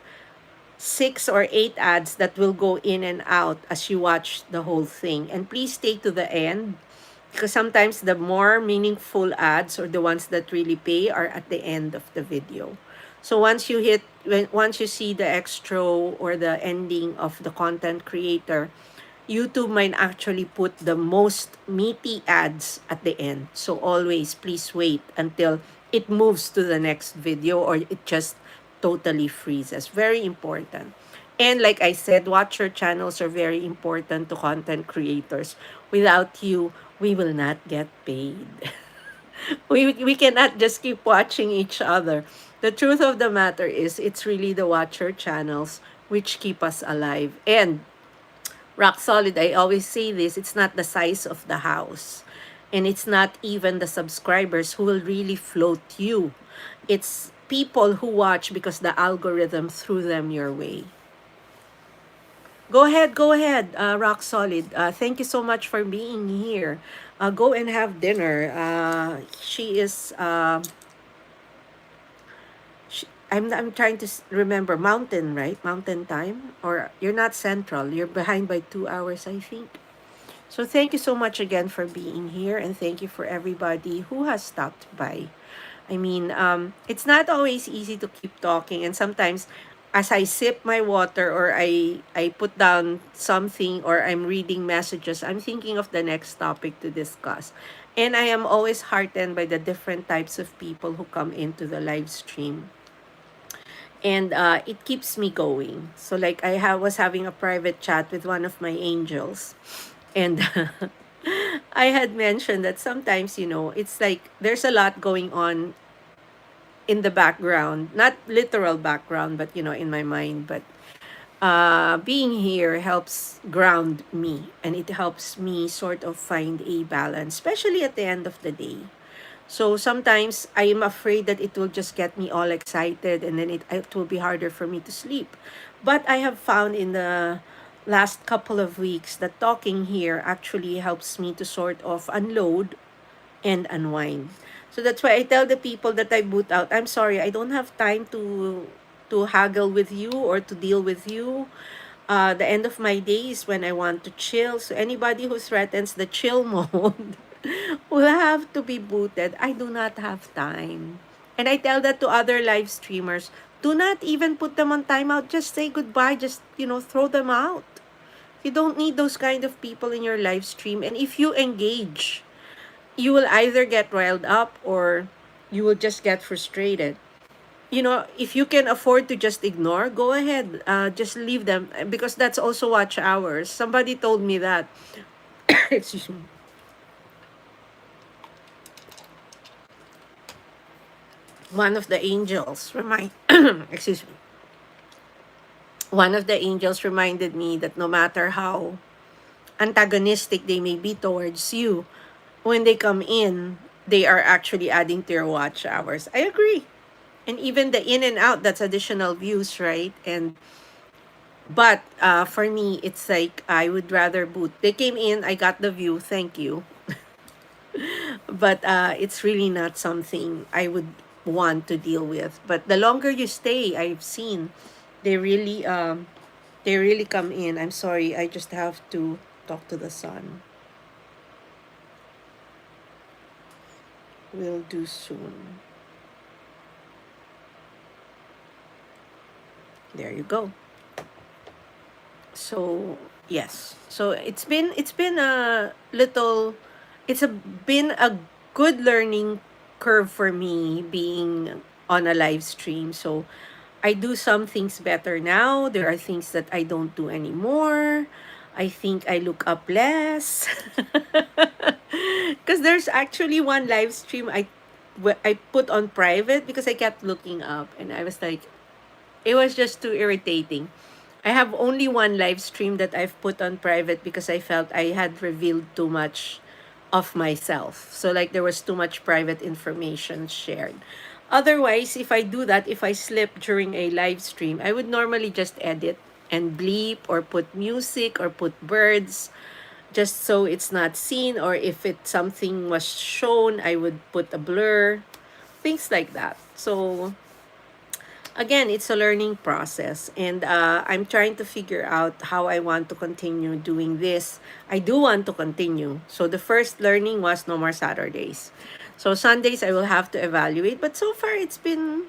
6 or 8 ads that will go in and out as you watch the whole thing. And please stay to the end, because sometimes the more meaningful ads, or the ones that really pay, are at the end of the video. So once you see the extra or the ending of the content creator, YouTube might actually put the most meaty ads at the end. So always please wait until it moves to the next video, or it just totally freezes. Very important. And like I said, watcher channels are very important to content creators. Without you, we will not get paid. We cannot just keep watching each other. The truth of the matter is, it's really the watcher channels which keep us alive. And rock solid, I always say this, it's not the size of the house. And it's not even the subscribers who will really float you. It's people who watch because the algorithm threw them your way. Go ahead, Rock Solid. Thank you so much for being here. Go and have dinner. She is, I'm trying to remember, Mountain, right? Mountain time? Or you're not Central. You're behind by 2 hours, I think. So thank you so much again for being here, and thank you for everybody who has stopped by. I mean, it's not always easy to keep talking, and sometimes as I sip my water, or I put down something, or I'm reading messages, I'm thinking of the next topic to discuss. And I am always heartened by the different types of people who come into the live stream. And it keeps me going. So like was having a private chat with one of my angels, and I had mentioned that sometimes, it's like there's a lot going on in the background, not literal background, but in my mind. But being here helps ground me, and it helps me sort of find a balance, especially at the end of the day. So sometimes I am afraid that it will just get me all excited, and then it will be harder for me to sleep. But I have found in the last couple of weeks that talking here actually helps me to sort of unload and unwind. So that's why I tell the people that I boot out, I'm sorry, I don't have time to haggle with you or to deal with you. The end of my day is when I want to chill. So anybody who threatens the chill mode will have to be booted. I do not have time. And I tell that to other live streamers. do not even put them on timeout. Just say goodbye. Just, throw them out. You don't need those kind of people in your live stream. And if you engage, you will either get riled up or you will just get frustrated. If you can afford to just ignore, go ahead. Just leave them because that's also watch hours. Somebody told me that. Excuse me. One of the angels excuse me. One of the angels reminded me that no matter how antagonistic they may be towards you, when they come in, they are actually adding to your watch hours. I agree. And even the in and out, that's additional views, right? But for me, it's like I would rather boot. They came in, I got the view, thank you. But it's really not something I would want to deal with. But the longer you stay, I've seen they really come in. I'm sorry, I just have to talk to the sun. Will do soon. There you go. So yes, so it's been a little, been a good learning curve for me being on a live stream. So I do some things better now. There are things that I don't do anymore. I think I look up less. Because there's actually one live stream I put on private because I kept looking up and I was like, it was just too irritating. I have only one live stream that I've put on private because I felt I had revealed too much of myself. So like there was too much private information shared. Otherwise, if I do that, if I slip during a live stream, I would normally just edit and bleep or put music or put birds just so it's not seen, or if something was shown, I would put a blur, things like that. So again, it's a learning process, and I'm trying to figure out how I want to continue doing this. I do want to continue. So the first learning was no more Saturdays. So Sundays I will have to evaluate, but so far it's been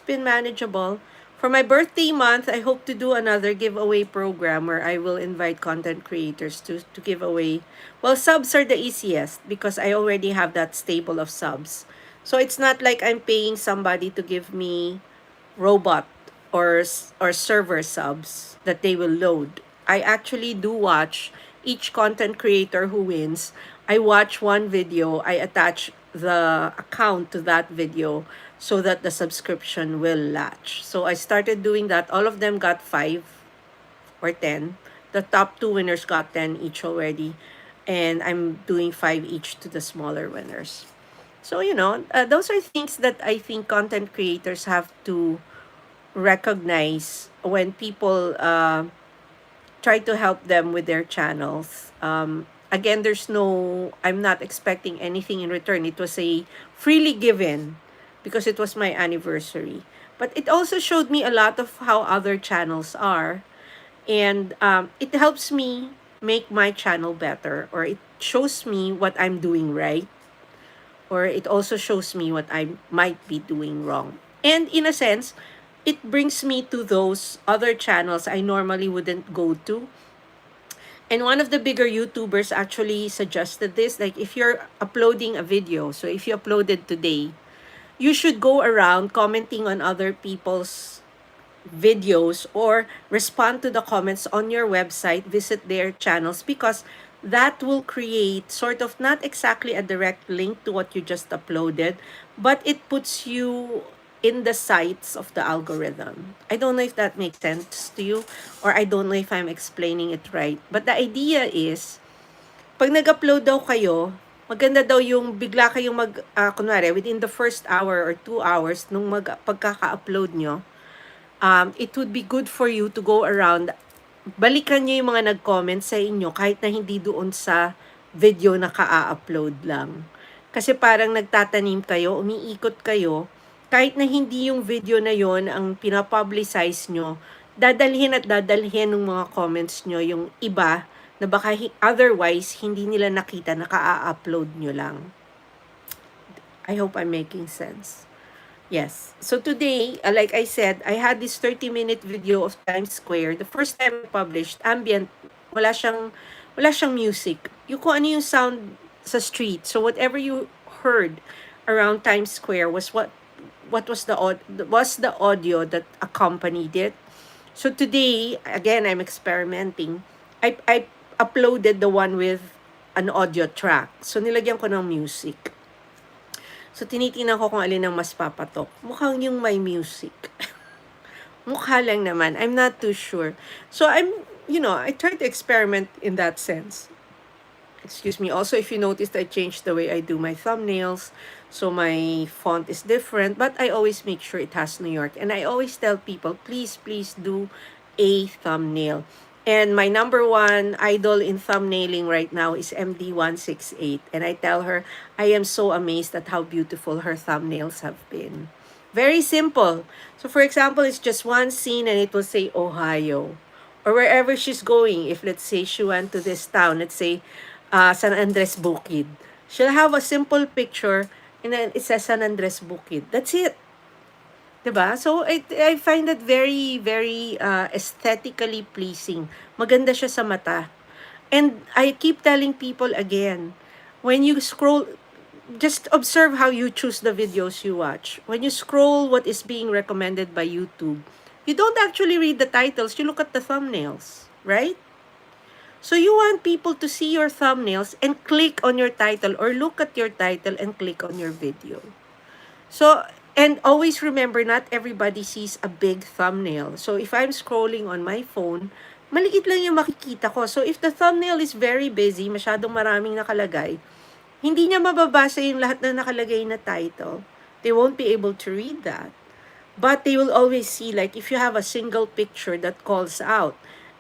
manageable. For my birthday month, I hope to do another giveaway program where I will invite content creators to give away. Well, subs are the easiest because I already have that stable of subs. So it's not like I'm paying somebody to give me robot or server subs that they will load. I actually do watch each content creator who wins. I watch one video, I attach the account to that video so that the subscription will latch. So I started doing that. All of them got 5 or 10. The top 2 winners got 10 each already. And I'm doing 5 each to the smaller winners. So, those are things that I think content creators have to recognize when people try to help them with their channels. Again, I'm not expecting anything in return. It was a freely given because it was my anniversary. But it also showed me a lot of how other channels are. And it helps me make my channel better, or it shows me what I'm doing right, or it also shows me what I might be doing wrong. And in a sense, it brings me to those other channels I normally wouldn't go to. And one of the bigger YouTubers actually suggested this. Like, if you're uploading a video, so if you uploaded today, you should go around commenting on other people's videos or respond to the comments on your website, visit their channels, because that will create sort of not exactly a direct link to what you just uploaded, but it puts you in the sights of the algorithm. I don't know if that makes sense to you, or I don't know if I'm explaining it right. But the idea is, pag nag-upload daw kayo, maganda daw yung bigla kayong kunwari, within the first hour or 2 hours nung pagkaka-upload nyo, it would be good for you to go around, balikan nyo yung mga nag-comment sa inyo kahit na hindi doon sa video na ka-upload lang. Kasi parang nagtatanim kayo, umiikot kayo, kahit na hindi yung video na yon ang pinapublicize nyo, dadalhin at dadalhin ng mga comments nyo yung iba na baka otherwise hindi nila nakita na ka-upload nyo lang. I hope I'm making sense. Yes. So today, like I said, I had this 30-minute video of Times Square. The first time I published, ambient, wala siyang, wala siyang music. Yung kung ano yung sound sa street. So whatever you heard around Times Square what was the audio that accompanied it. So today, again, I'm experimenting. I uploaded the one with an audio track. So nilagyan ko ng music. So, tinitingnan ko kung alin ang mas papatok. Mukhang yung may music. Mukha lang naman. I'm not too sure. So, I try to experiment in that sense. Excuse me. Also, if you noticed, I changed the way I do my thumbnails. So, my font is different. But I always make sure it has New York. And I always tell people, please, please do a thumbnail. And my number one idol in thumbnailing right now is MD168. And I tell her, I am so amazed at how beautiful her thumbnails have been. Very simple. So for example, it's just one scene and it will say Ohio. Or wherever she's going. If let's say she went to this town, let's say San Andres Bukid. She'll have a simple picture and then it says San Andres Bukid. That's it. Diba? So, I find that very, very aesthetically pleasing. Maganda siya sa mata. And I keep telling people again, when you scroll, just observe how you choose the videos you watch. When you scroll what is being recommended by YouTube, you don't actually read the titles, you look at the thumbnails, right? So you want people to see your thumbnails and click on your title or look at your title and click on your video. So, and always remember, not everybody sees a big thumbnail. So, if I'm scrolling on my phone, maliit lang yung makikita ko. So, if the thumbnail is very busy, masyadong maraming nakalagay, hindi niya mababasa yung lahat na nakalagay na title. They won't be able to read that. But they will always see, like, if you have a single picture that calls out,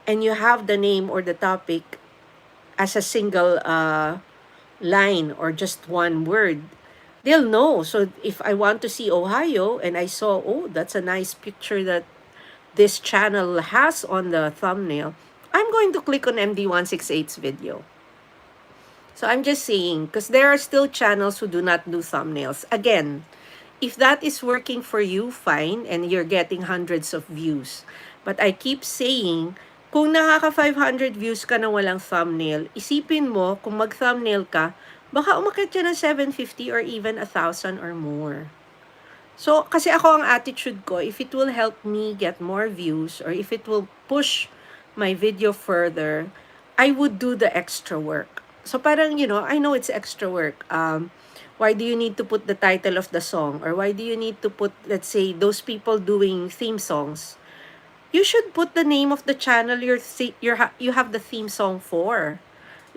and you have the name or the topic as a single line or just one word, they'll know. So if I want to see Ohio and I saw, oh, that's a nice picture that this channel has on the thumbnail, I'm going to click on MD168's video. So I'm just saying, because there are still channels who do not do thumbnails. Again, if that is working for you, fine, and you're getting hundreds of views. But I keep saying, kung nakaka 500 views ka na walang thumbnail, isipin mo, kung mag-thumbnail ka, baka umakyat siya ng 750 or even 1,000 or more. So, kasi ako ang attitude ko, if it will help me get more views or if it will push my video further, I would do the extra work. So, parang, I know it's extra work. Why do you need to put the title of the song? Or why do you need to put, let's say, those people doing theme songs? You should put the name of the channel you have the theme song for.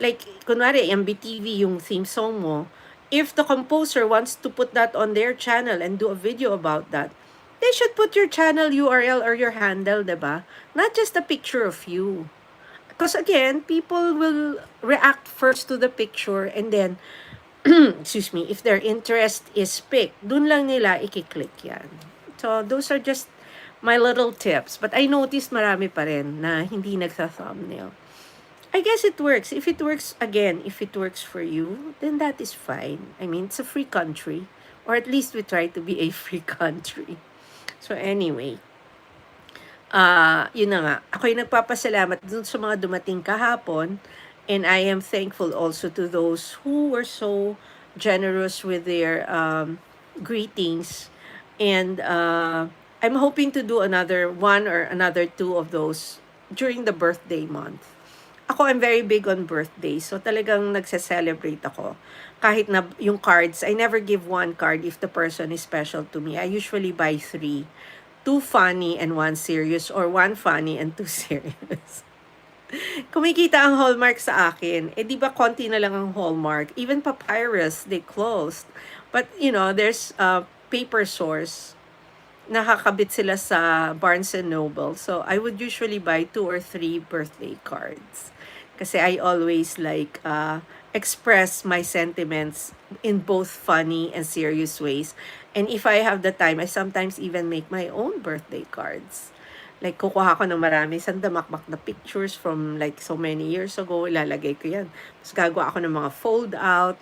Like, kunwari, MBTV yung theme song mo. If the composer wants to put that on their channel and do a video about that, they should put your channel URL or your handle, diba? Not just a picture of you. Because again, people will react first to the picture and then, excuse me, if their interest is picked, dun lang nila ikiklik yan. So, those are just my little tips. But I noticed marami pa rin na hindi nagsa-thumbnail. I guess it works. If it works, again, if it works for you, then that is fine. I mean, it's a free country. Or at least we try to be a free country. So anyway, yun na nga. Ako'y nagpapasalamat dun sa mga dumating kahapon. And I am thankful also to those who were so generous with their greetings. And I'm hoping to do another one or another two of those during the birthday month. Ako, I'm very big on birthdays. So talagang nagse-celebrate ako. Kahit na yung cards, I never give one card if the person is special to me. I usually buy 3. 2 funny and 1 serious, or 1 funny and 2 serious. Kumikita ang Hallmark sa akin. Eh, di ba konti na lang ang Hallmark? Even Papyrus, they closed. But, there's a paper source. Nakakabit sila sa Barnes and Noble. So, I would usually buy 2 or 3 birthday cards. Kasi I always express my sentiments in both funny and serious ways. And if I have the time, I sometimes even make my own birthday cards. Like, kukuha ko ng marami sandamakmak na pictures from like so many years ago. Ilalagay ko yan. Tapos gagawa ako ng mga fold out.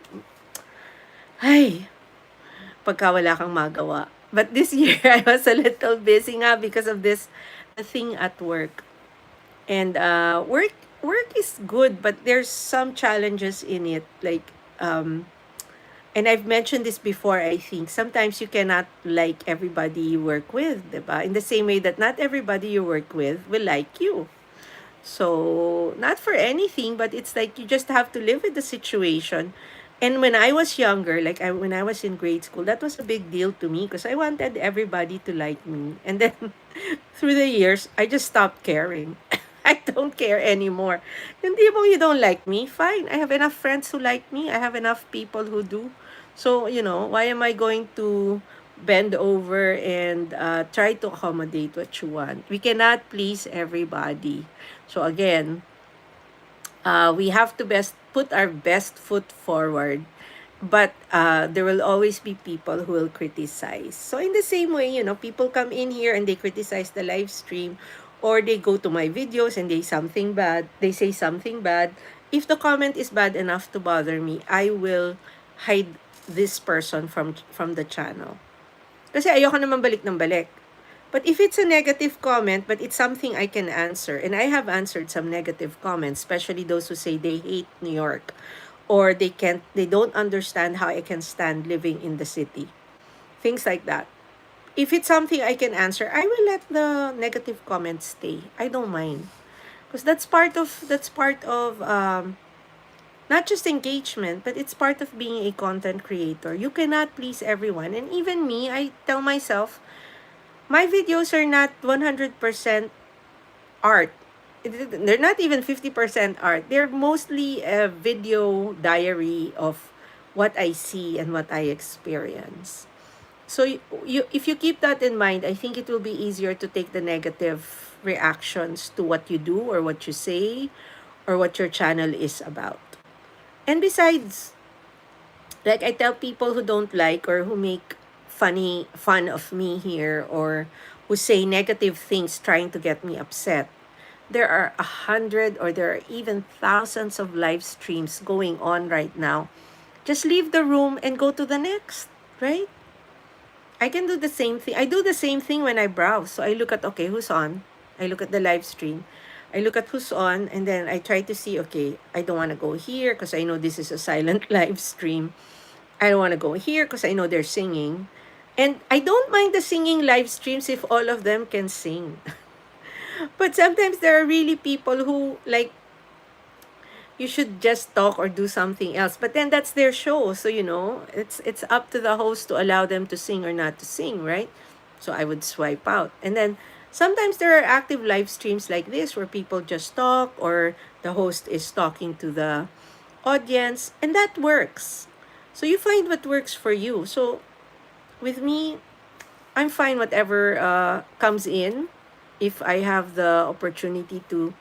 Ay, pagka wala kang magawa. But this year I was a little busy nga because of this thing at work. And work is good, but there's some challenges in it. Like and I've mentioned this before, I think. Sometimes you cannot like everybody you work with, diba? In the same way that not everybody you work with will like you. So, not for anything, but it's like you just have to live with the situation. And when I was younger, like when I was in grade school, that was a big deal to me because I wanted everybody to like me. And then through the years, I just stopped caring. I don't care anymore. Hindi mo you don't like me, fine. I have enough friends who like me. I have enough people who do. So, why am I going to bend over and try to accommodate what you want? We cannot please everybody. So again, we have to best put our best foot forward, but there will always be people who will criticize. So in the same way, people come in here and they criticize the live stream, or they go to my videos and they say something bad. If the comment is bad enough to bother me, I will hide this person from the channel. Kasi ayoko naman balik ng balik. But if it's a negative comment, but it's something I can answer, and I have answered some negative comments, especially those who say they hate New York, or they don't understand how I can stand living in the city. Things like that. If it's something I can answer, I will let the negative comments stay. I don't mind. Because that's part of not just engagement, but it's part of being a content creator. You cannot please everyone. And even me, I tell myself, my videos are not 100% art. They're not even 50% art. They're mostly a video diary of what I see and what I experience. So if you keep that in mind, I think it will be easier to take the negative reactions to what you do or what you say or what your channel is about. And besides, like I tell people who don't like or who make fun of me here, or who say negative things trying to get me upset, there are 100 or there are even thousands of live streams going on right now. Just leave the room and go to the next, right? I can do the same thing. I do the same thing when I browse. So I look at, okay, who's on? I look at the live stream. I look at who's on, and then I try to see, okay, I don't want to go here because I know this is a silent live stream. I don't want to go here because I know they're singing. And I don't mind the singing live streams if all of them can sing. But sometimes there are really people who, like, you should just talk or do something else. But then that's their show. So, it's up to the host to allow them to sing or not to sing, right? So I would swipe out. And then sometimes there are active live streams like this where people just talk, or the host is talking to the audience, and that works. So you find what works for you. So with me, I'm fine whatever comes in. If I have the opportunity to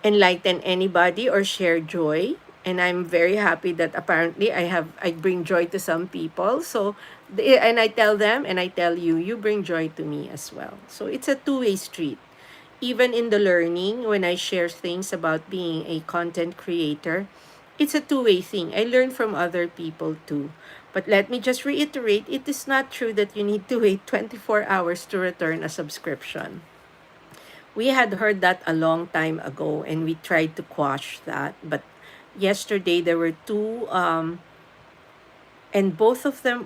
enlighten anybody or share joy, and I'm very happy that apparently I bring joy to some people. So and I tell them, and I tell you, you bring joy to me as well. So it's a two-way street. Even in the learning, when I share things about being a content creator, it's a two-way thing. I learn from other people too. But let me just reiterate, it is not true that you need to wait 24 hours to return a subscription. We had heard that a long time ago, and we tried to quash that. But yesterday there were two, and both of them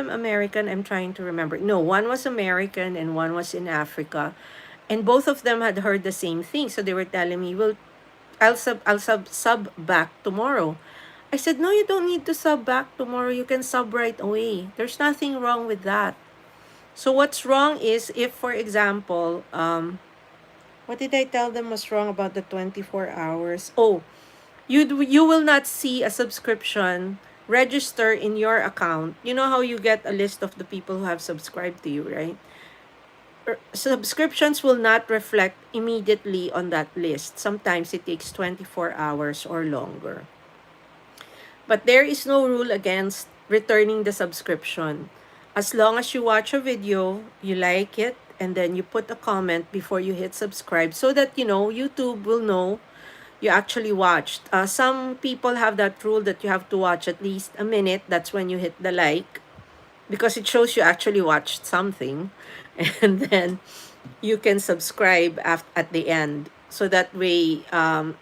American. I'm trying to remember. No, one was American and one was in Africa, and both of them had heard the same thing. So they were telling me, "Well, I'll sub back tomorrow." I said, "No, you don't need to sub back tomorrow. You can sub right away. There's nothing wrong with that." So what's wrong is if, for example, what did I tell them was wrong about the 24 hours? Oh, you will not see a subscription register in your account. You know how you get a list of the people who have subscribed to you, right? Subscriptions will not reflect immediately on that list. Sometimes it takes 24 hours or longer. But there is no rule against returning the subscription. As long as you watch a video, you like it, and then you put a comment before you hit subscribe, so that, YouTube will know you actually watched. Some people have that rule that you have to watch at least a minute. That's when you hit the like. because it shows you actually watched something. And then you can subscribe at the end. So that way,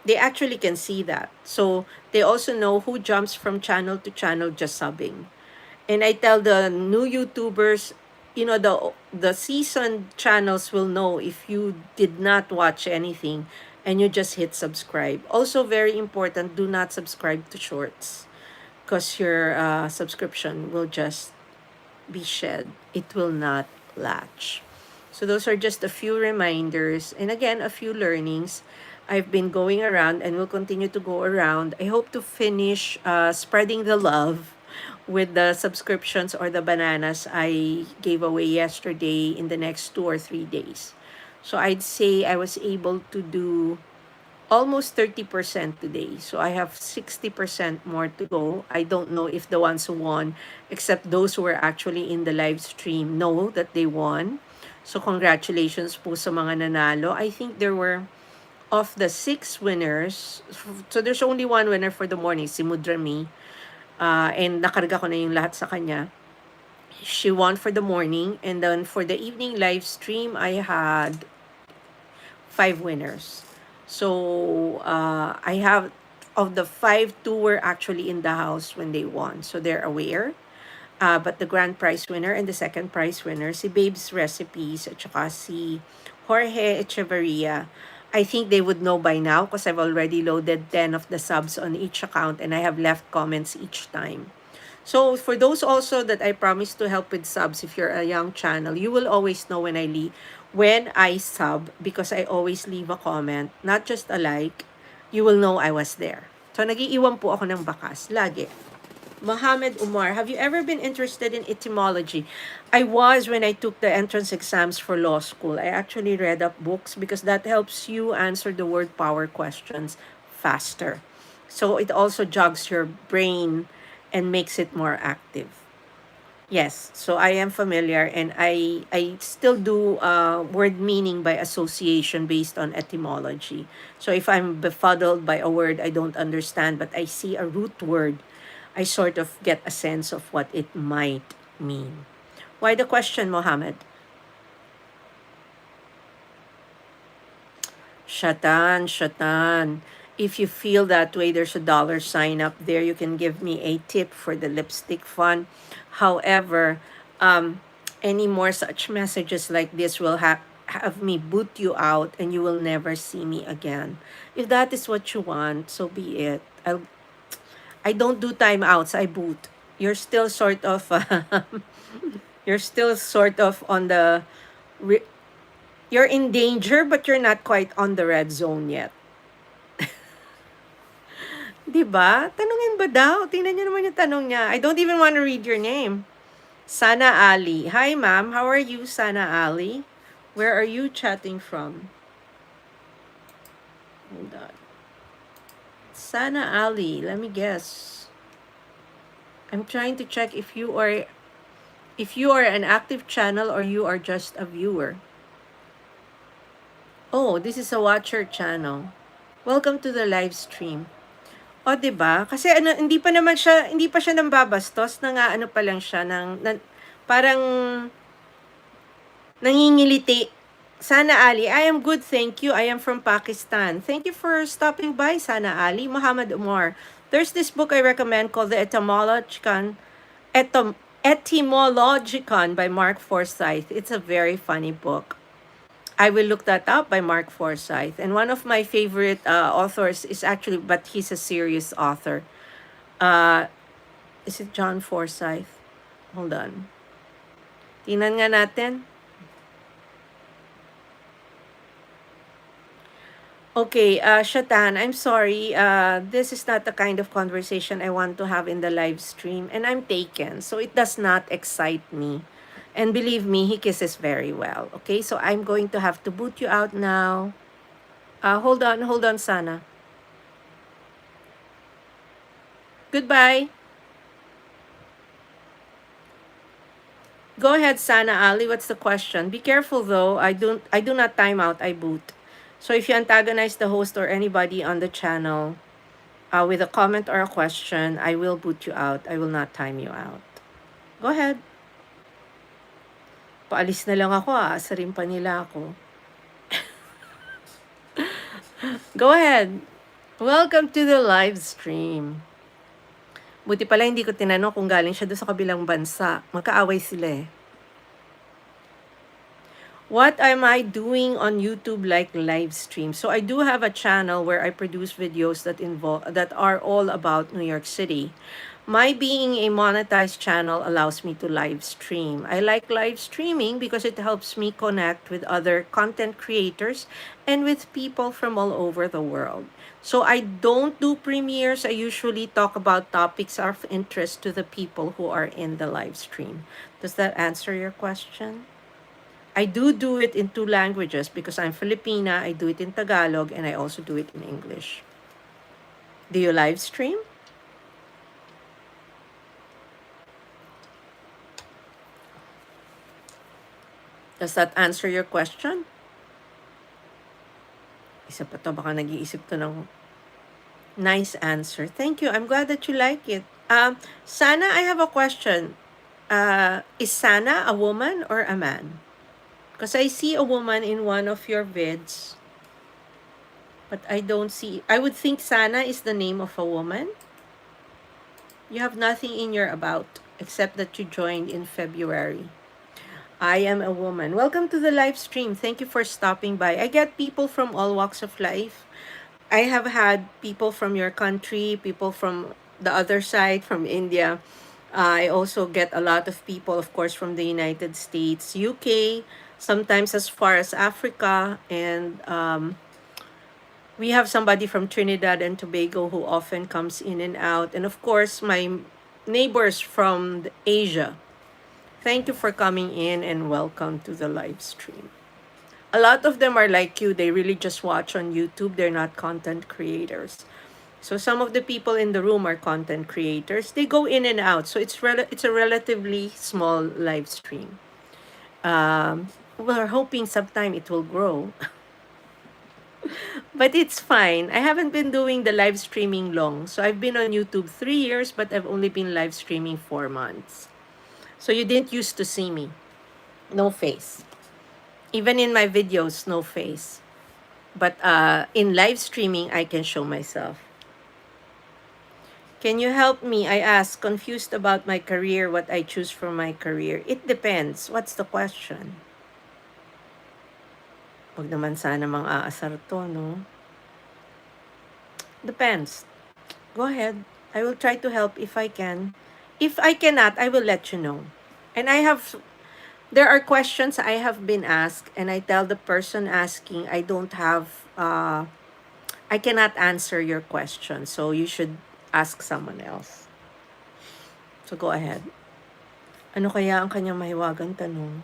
they actually can see that. So they also know who jumps from channel to channel just subbing. And I tell the new YouTubers, the seasoned channels will know if you did not watch anything and you just hit subscribe. Also very important, do not subscribe to shorts because your subscription will just be shed. It will not latch. So those are just a few reminders and again a few learnings. I've been going around and will continue to go around. I hope to finish spreading the love with the subscriptions or the bananas I gave away yesterday in the next 2 or 3 days. So I'd say I was able to do almost 30% today. So I have 60% more to go. I don't know if the ones who won, except those who were actually in the live stream, know that they won. So congratulations po sa mga nanalo. I think there were, of the 6 winners, so there's only one winner for the morning, si Mudrami. And nakarga ko na yung lahat sa kanya. She won for the morning. And then for the evening live stream, I had 5 winners. So I have, of the 5, 2 were actually in the house when they won. So they're aware. But the grand prize winner and the second prize winner, si Babe's Recipes at saka si Jorge Echeverria, I think they would know by now because I've already loaded 10 of the subs on each account and I have left comments each time. So for those also that I promise to help with subs, if you're a young channel, you will always know when I sub because I always leave a comment, not just a like. You will know I was there. So nagiiwan po ako ng bakas lagi. Mohammed Umar, have you ever been interested in etymology? I was when I took the entrance exams for law school. I actually read up books because that helps you answer the word power questions faster. So it also jogs your brain and makes it more active. Yes, so I am familiar and I still do word meaning by association based on etymology. So if I'm befuddled by a word I don't understand but I see a root word, I sort of get a sense of what it might mean. Why the question, Mohammed? Shatan. If you feel that way, there's a $sign up there. You can give me a tip for the lipstick fund. However, any more such messages like this will have me boot you out and you will never see me again. If that is what you want, so be it. I don't do timeouts, I boot. You're still sort of you're still sort of on the you're in danger but you're not quite on the red zone yet. 'Di ba? Tanungin ba daw? Tingnan niyo naman yung tanong niya. I don't even want to read your name. Sana Ali. Hi ma'am, how are you, Sana Ali? Where are you chatting from? Hold on. Sana Ali, let me guess. I'm trying to check if you are an active channel or you are just a viewer. Oh, this is a watcher channel. Welcome to the live stream. O, 'di ba? Kasi hindi pa siya nambabastos, ano pa lang siya parang nangingiliti. Sana Ali, I am good, thank you. I am from Pakistan. Thank you for stopping by, Sana Ali. Muhammad Umar. There's this book I recommend called The Etymologicon by Mark Forsyth. It's a very funny book. I will look that up by Mark Forsyth. And one of my favorite authors is actually, but he's a serious author. Is it John Forsyth? Hold on. Tingnan nga natin. Okay, Shatan, I'm sorry. This is not the kind of conversation I want to have in the live stream. And I'm taken, so it does not excite me. And believe me, he kisses very well. Okay, so I'm going to have to boot you out now. Hold on, Sana. Goodbye. Go ahead, Sana Ali. What's the question? Be careful though. I do not time out. I boot. So if you antagonize the host or anybody on the channel with a comment or a question, I will boot you out. I will not time you out. Go ahead. Paalis na lang ako, aasarin pa nila ako. Go ahead. Welcome to the live stream. Buti pala hindi ko tinanong kung galing siya doon sa kabilang bansa. Magkaaway sila eh. What am I doing on YouTube like live stream? So I do have a channel where I produce videos that are all about New York City. My being a monetized channel allows me to live stream. I like live streaming because it helps me connect with other content creators and with people from all over the world. So I don't do premieres. I usually talk about topics of interest to the people who are in the live stream. Does that answer your question? I do it in 2 languages because I'm Filipina. I do it in Tagalog and I also do it in English. Do you live stream? Does that answer your question? Isa pa to, baka nag-iisip to ng nice answer. Thank you. I'm glad that you like it. Sana, I have a question. Is Sana a woman or a man? Because I see a woman in one of your vids. But I don't see... I would think Sana is the name of a woman. You have nothing in your about except that you joined in February. I am a woman. Welcome to the live stream. Thank you for stopping by. I get people from all walks of life. I have had people from your country, people from the other side, from India. I also get a lot of people, of course, from the United States, UK, sometimes as far as Africa, and we have somebody from Trinidad and Tobago who often comes in and out. And of course, my neighbors from Asia. Thank you for coming in and welcome to the live stream. A lot of them are like you. They really just watch on YouTube. They're not content creators. So some of the people in the room are content creators. They go in and out. So it's a relatively small live stream. We're hoping sometime it will grow. But it's fine. I haven't been doing the live streaming long. So I've been on YouTube 3 years, but I've only been live streaming 4 months. So you didn't used to see me. No face. Even in my videos, no face. But in live streaming, I can show myself. Can you help me? I ask, confused about my career, what I choose for my career. It depends. What's the question? Huwag naman sana mang-aasar to, no? Depends. Go ahead. I will try to help if I can. If I cannot, I will let you know. And there are questions I have been asked, and I tell the person asking, I cannot answer your question, so you should ask someone else. So go ahead. Ano kaya ang kanyang mahiwagang tanong?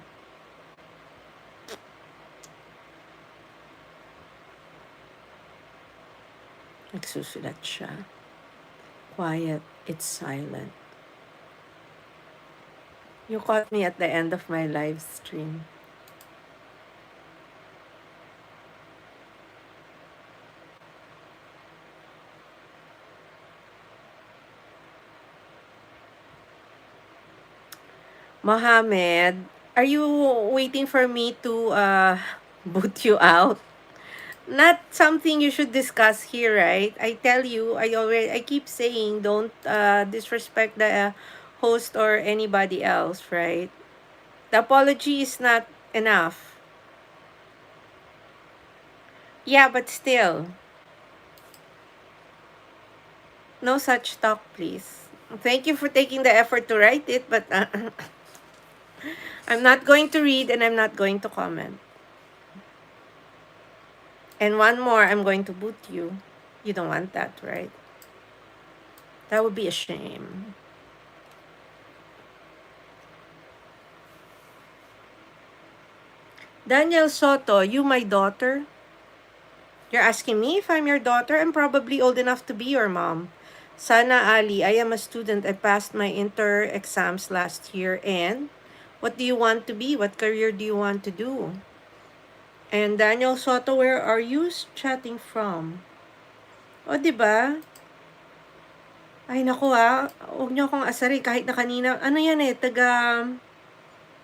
Nagsusulat siya. Quiet, it's silent. You caught me at the end of my live stream. Mohammed, are you waiting for me to boot you out? Not something you should discuss here, right? I tell you, I keep saying don't disrespect the host or anybody else, right? The apology is not enough. Yeah, but still. No such talk, please. Thank you for taking the effort to write it, but I'm not going to read and I'm not going to comment. And one more, I'm going to boot you. You don't want that, right? That would be a shame. Daniel Soto, you my daughter? You're asking me if I'm your daughter? I'm probably old enough to be your mom. Sana Ali, I am a student. I passed my inter exams last year. And what do you want to be? What career do you want to do? And Daniel Soto, where are you chatting from? O, diba? Ay, naku huwag niyo akong asari kahit na kanina. Ano yan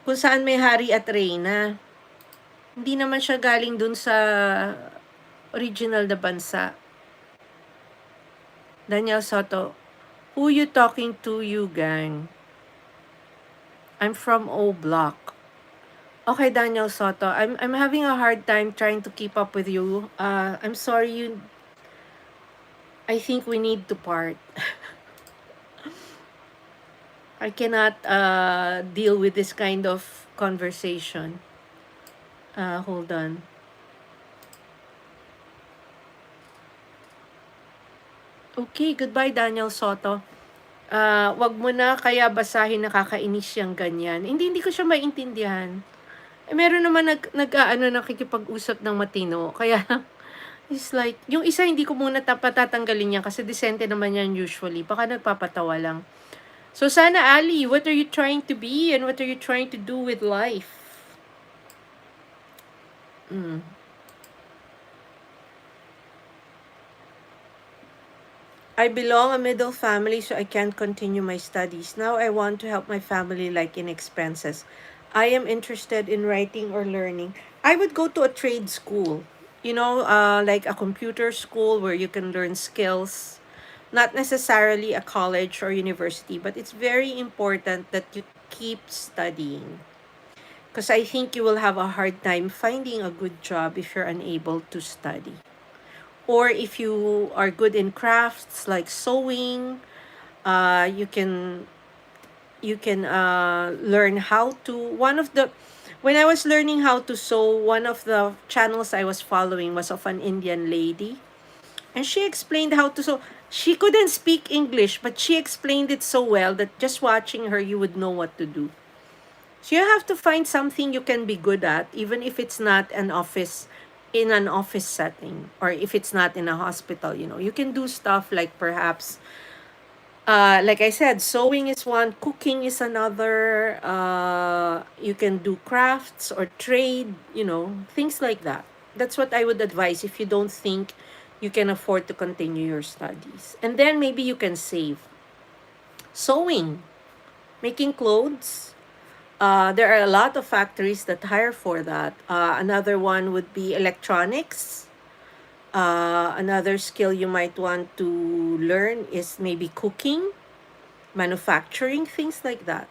Kung saan may hari at reyna. Hindi naman siya galing dun sa original na bansa. Daniel Soto, who you talking to, you gang? I'm from O Block. Okay, Daniel Soto, I'm having a hard time trying to keep up with you. I'm sorry, I think we need to part. I cannot deal with this kind of conversation. Hold on. Okay, goodbye, Daniel Soto. Wag mo na kaya basahin, nakakainis siyang ganyan. Hindi ko siya maintindihan. Meron naman nakikipag-usap ng matino. Kaya, it's like, yung isa hindi ko muna patatanggalin yan kasi disente naman yan usually. Baka nagpapatawa lang. So, sana, Ali, what are you trying to be and what are you trying to do with life? I belong a middle family, so I can't continue my studies. Now I want to help my family, like in expenses. I am interested in writing or learning. I would go to a trade school, like a computer school where you can learn skills. Not necessarily a college or university, but it's very important that you keep studying. Because I think you will have a hard time finding a good job if you're unable to study. Or if you are good in crafts like sewing, you can learn how to. When I was learning how to sew, one of the channels I was following was of an Indian lady, and she explained how to sew. She couldn't speak English, but she explained it so well that just watching her, you would know what to do. So you have to find something you can be good at, even if it's not in an office setting, or if it's not in a hospital. You can do stuff like perhaps, like I said, sewing is one, cooking is another. You can do crafts or trade, things like that. That's what I would advise if you don't think you can afford to continue your studies. And then maybe you can save. Sewing, making clothes. There are a lot of factories that hire for that. Another one would be electronics. Another skill you might want to learn is maybe cooking, manufacturing, things like that.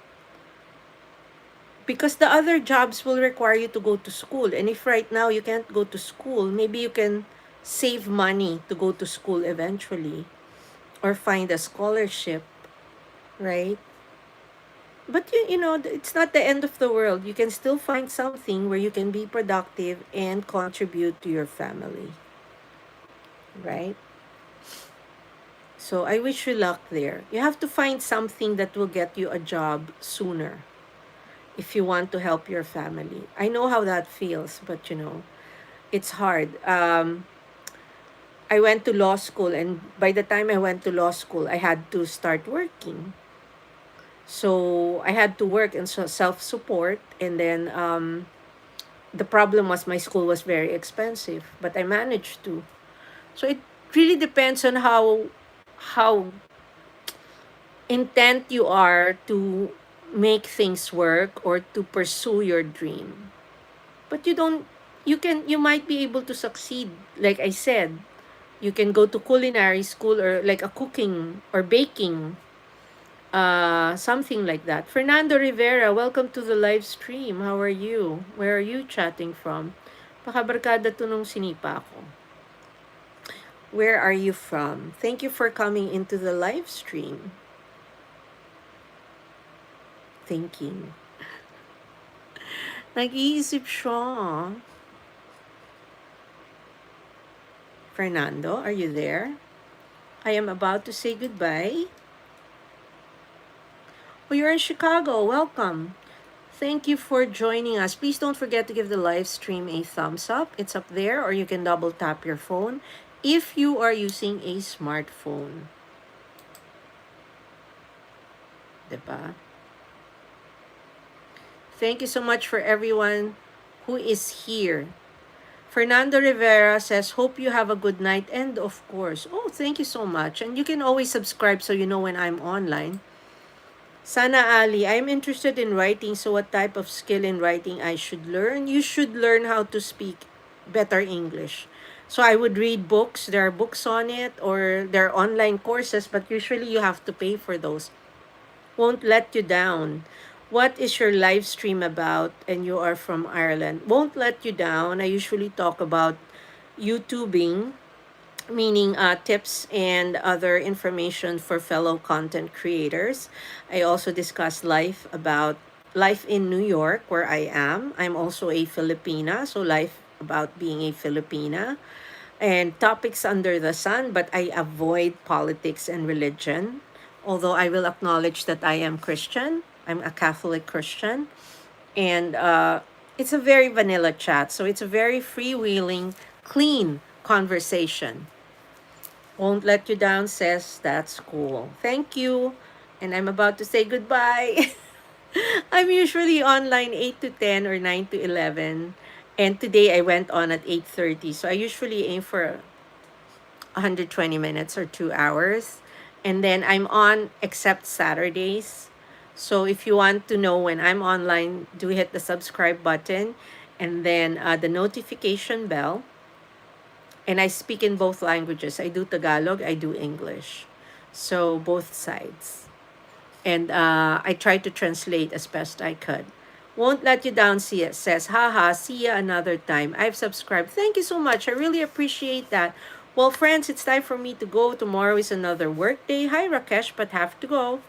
Because the other jobs will require you to go to school. And if right now you can't go to school, maybe you can save money to go to school eventually, or find a scholarship, right? But it's not the end of the world. You can still find something where you can be productive and contribute to your family, right? So I wish you luck there. You have to find something that will get you a job sooner if you want to help your family. I know how that feels, but it's hard. I went to law school, and by the time I went to law school, I had to start working. So I had to work and self-support, and then the problem was my school was very expensive, but I managed to. So it really depends on how intent you are to make things work or to pursue your dream. But you might be able to succeed. Like I said, you can go to culinary school, or like a cooking or baking, something like that. Fernando Rivera, welcome to the live stream. How are you? Where are you chatting from? Pakabarkada to nung sinipa ko. Where are you from? Thank you for coming into the live stream. Thinking. Nag-iisip siya. Fernando, are you there? I am about to say goodbye. Oh, you're in Chicago. Welcome. Thank you for joining us. Please don't forget to give the live stream a thumbs up. It's up there, or you can double tap your phone if you are using a smartphone. Diba? Thank you so much for everyone who is here. Fernando Rivera says, hope you have a good night. And of course, thank you so much. And you can always subscribe so you know when I'm online. Sana Ali, I'm interested in writing, so what type of skill in writing I should learn? You should learn how to speak better English. So I would read books. There are books on it, or there are online courses, but usually you have to pay for those. Won't let you down. What is your live stream about? And you are from Ireland. Won't let you down. I usually talk about YouTubing, meaning tips and other information for fellow content creators. I also discuss life in New York, where I am. I'm also a Filipina, so life about being a Filipina and topics under the sun, but I avoid politics and religion. Although I will acknowledge that I am Christian, I'm a Catholic Christian, and it's a very vanilla chat. So it's a very freewheeling, clean conversation. Won't let you down says that's cool. Thank you. And I'm about to say goodbye. I'm usually online 8 to 10 or 9 to 11. And today I went on at 8:30. So I usually aim for 120 minutes or 2 hours. And then I'm on except Saturdays. So if you want to know when I'm online, do hit the subscribe button and then the notification bell. And I speak in both languages. I do Tagalog, I do English. So both sides. And I try to translate as best I could. Won't let you down, says, haha, see ya another time. I've subscribed. Thank you so much. I really appreciate that. Well, friends, it's time for me to go. Tomorrow is another work day. Hi, Rakesh, but have to go.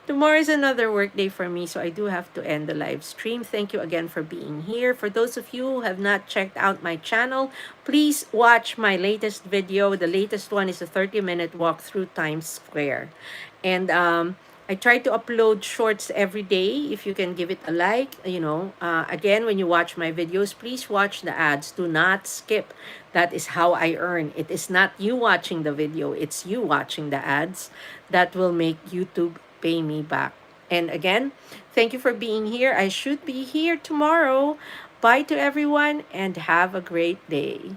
Tomorrow is another work day for me, so I do have to end the live stream. Thank you again for being here. For those of you who have not checked out my channel, please watch my latest video. The latest one is a 30-minute walk through Times Square. And I try to upload shorts every day. If you can give it a like, again, when you watch my videos, please watch the ads. Do not skip. That is how I earn. It is not you watching the video. It's you watching the ads that will make YouTube pay me back. And again, thank you for being here. I should be here tomorrow. Bye to everyone and have a great day.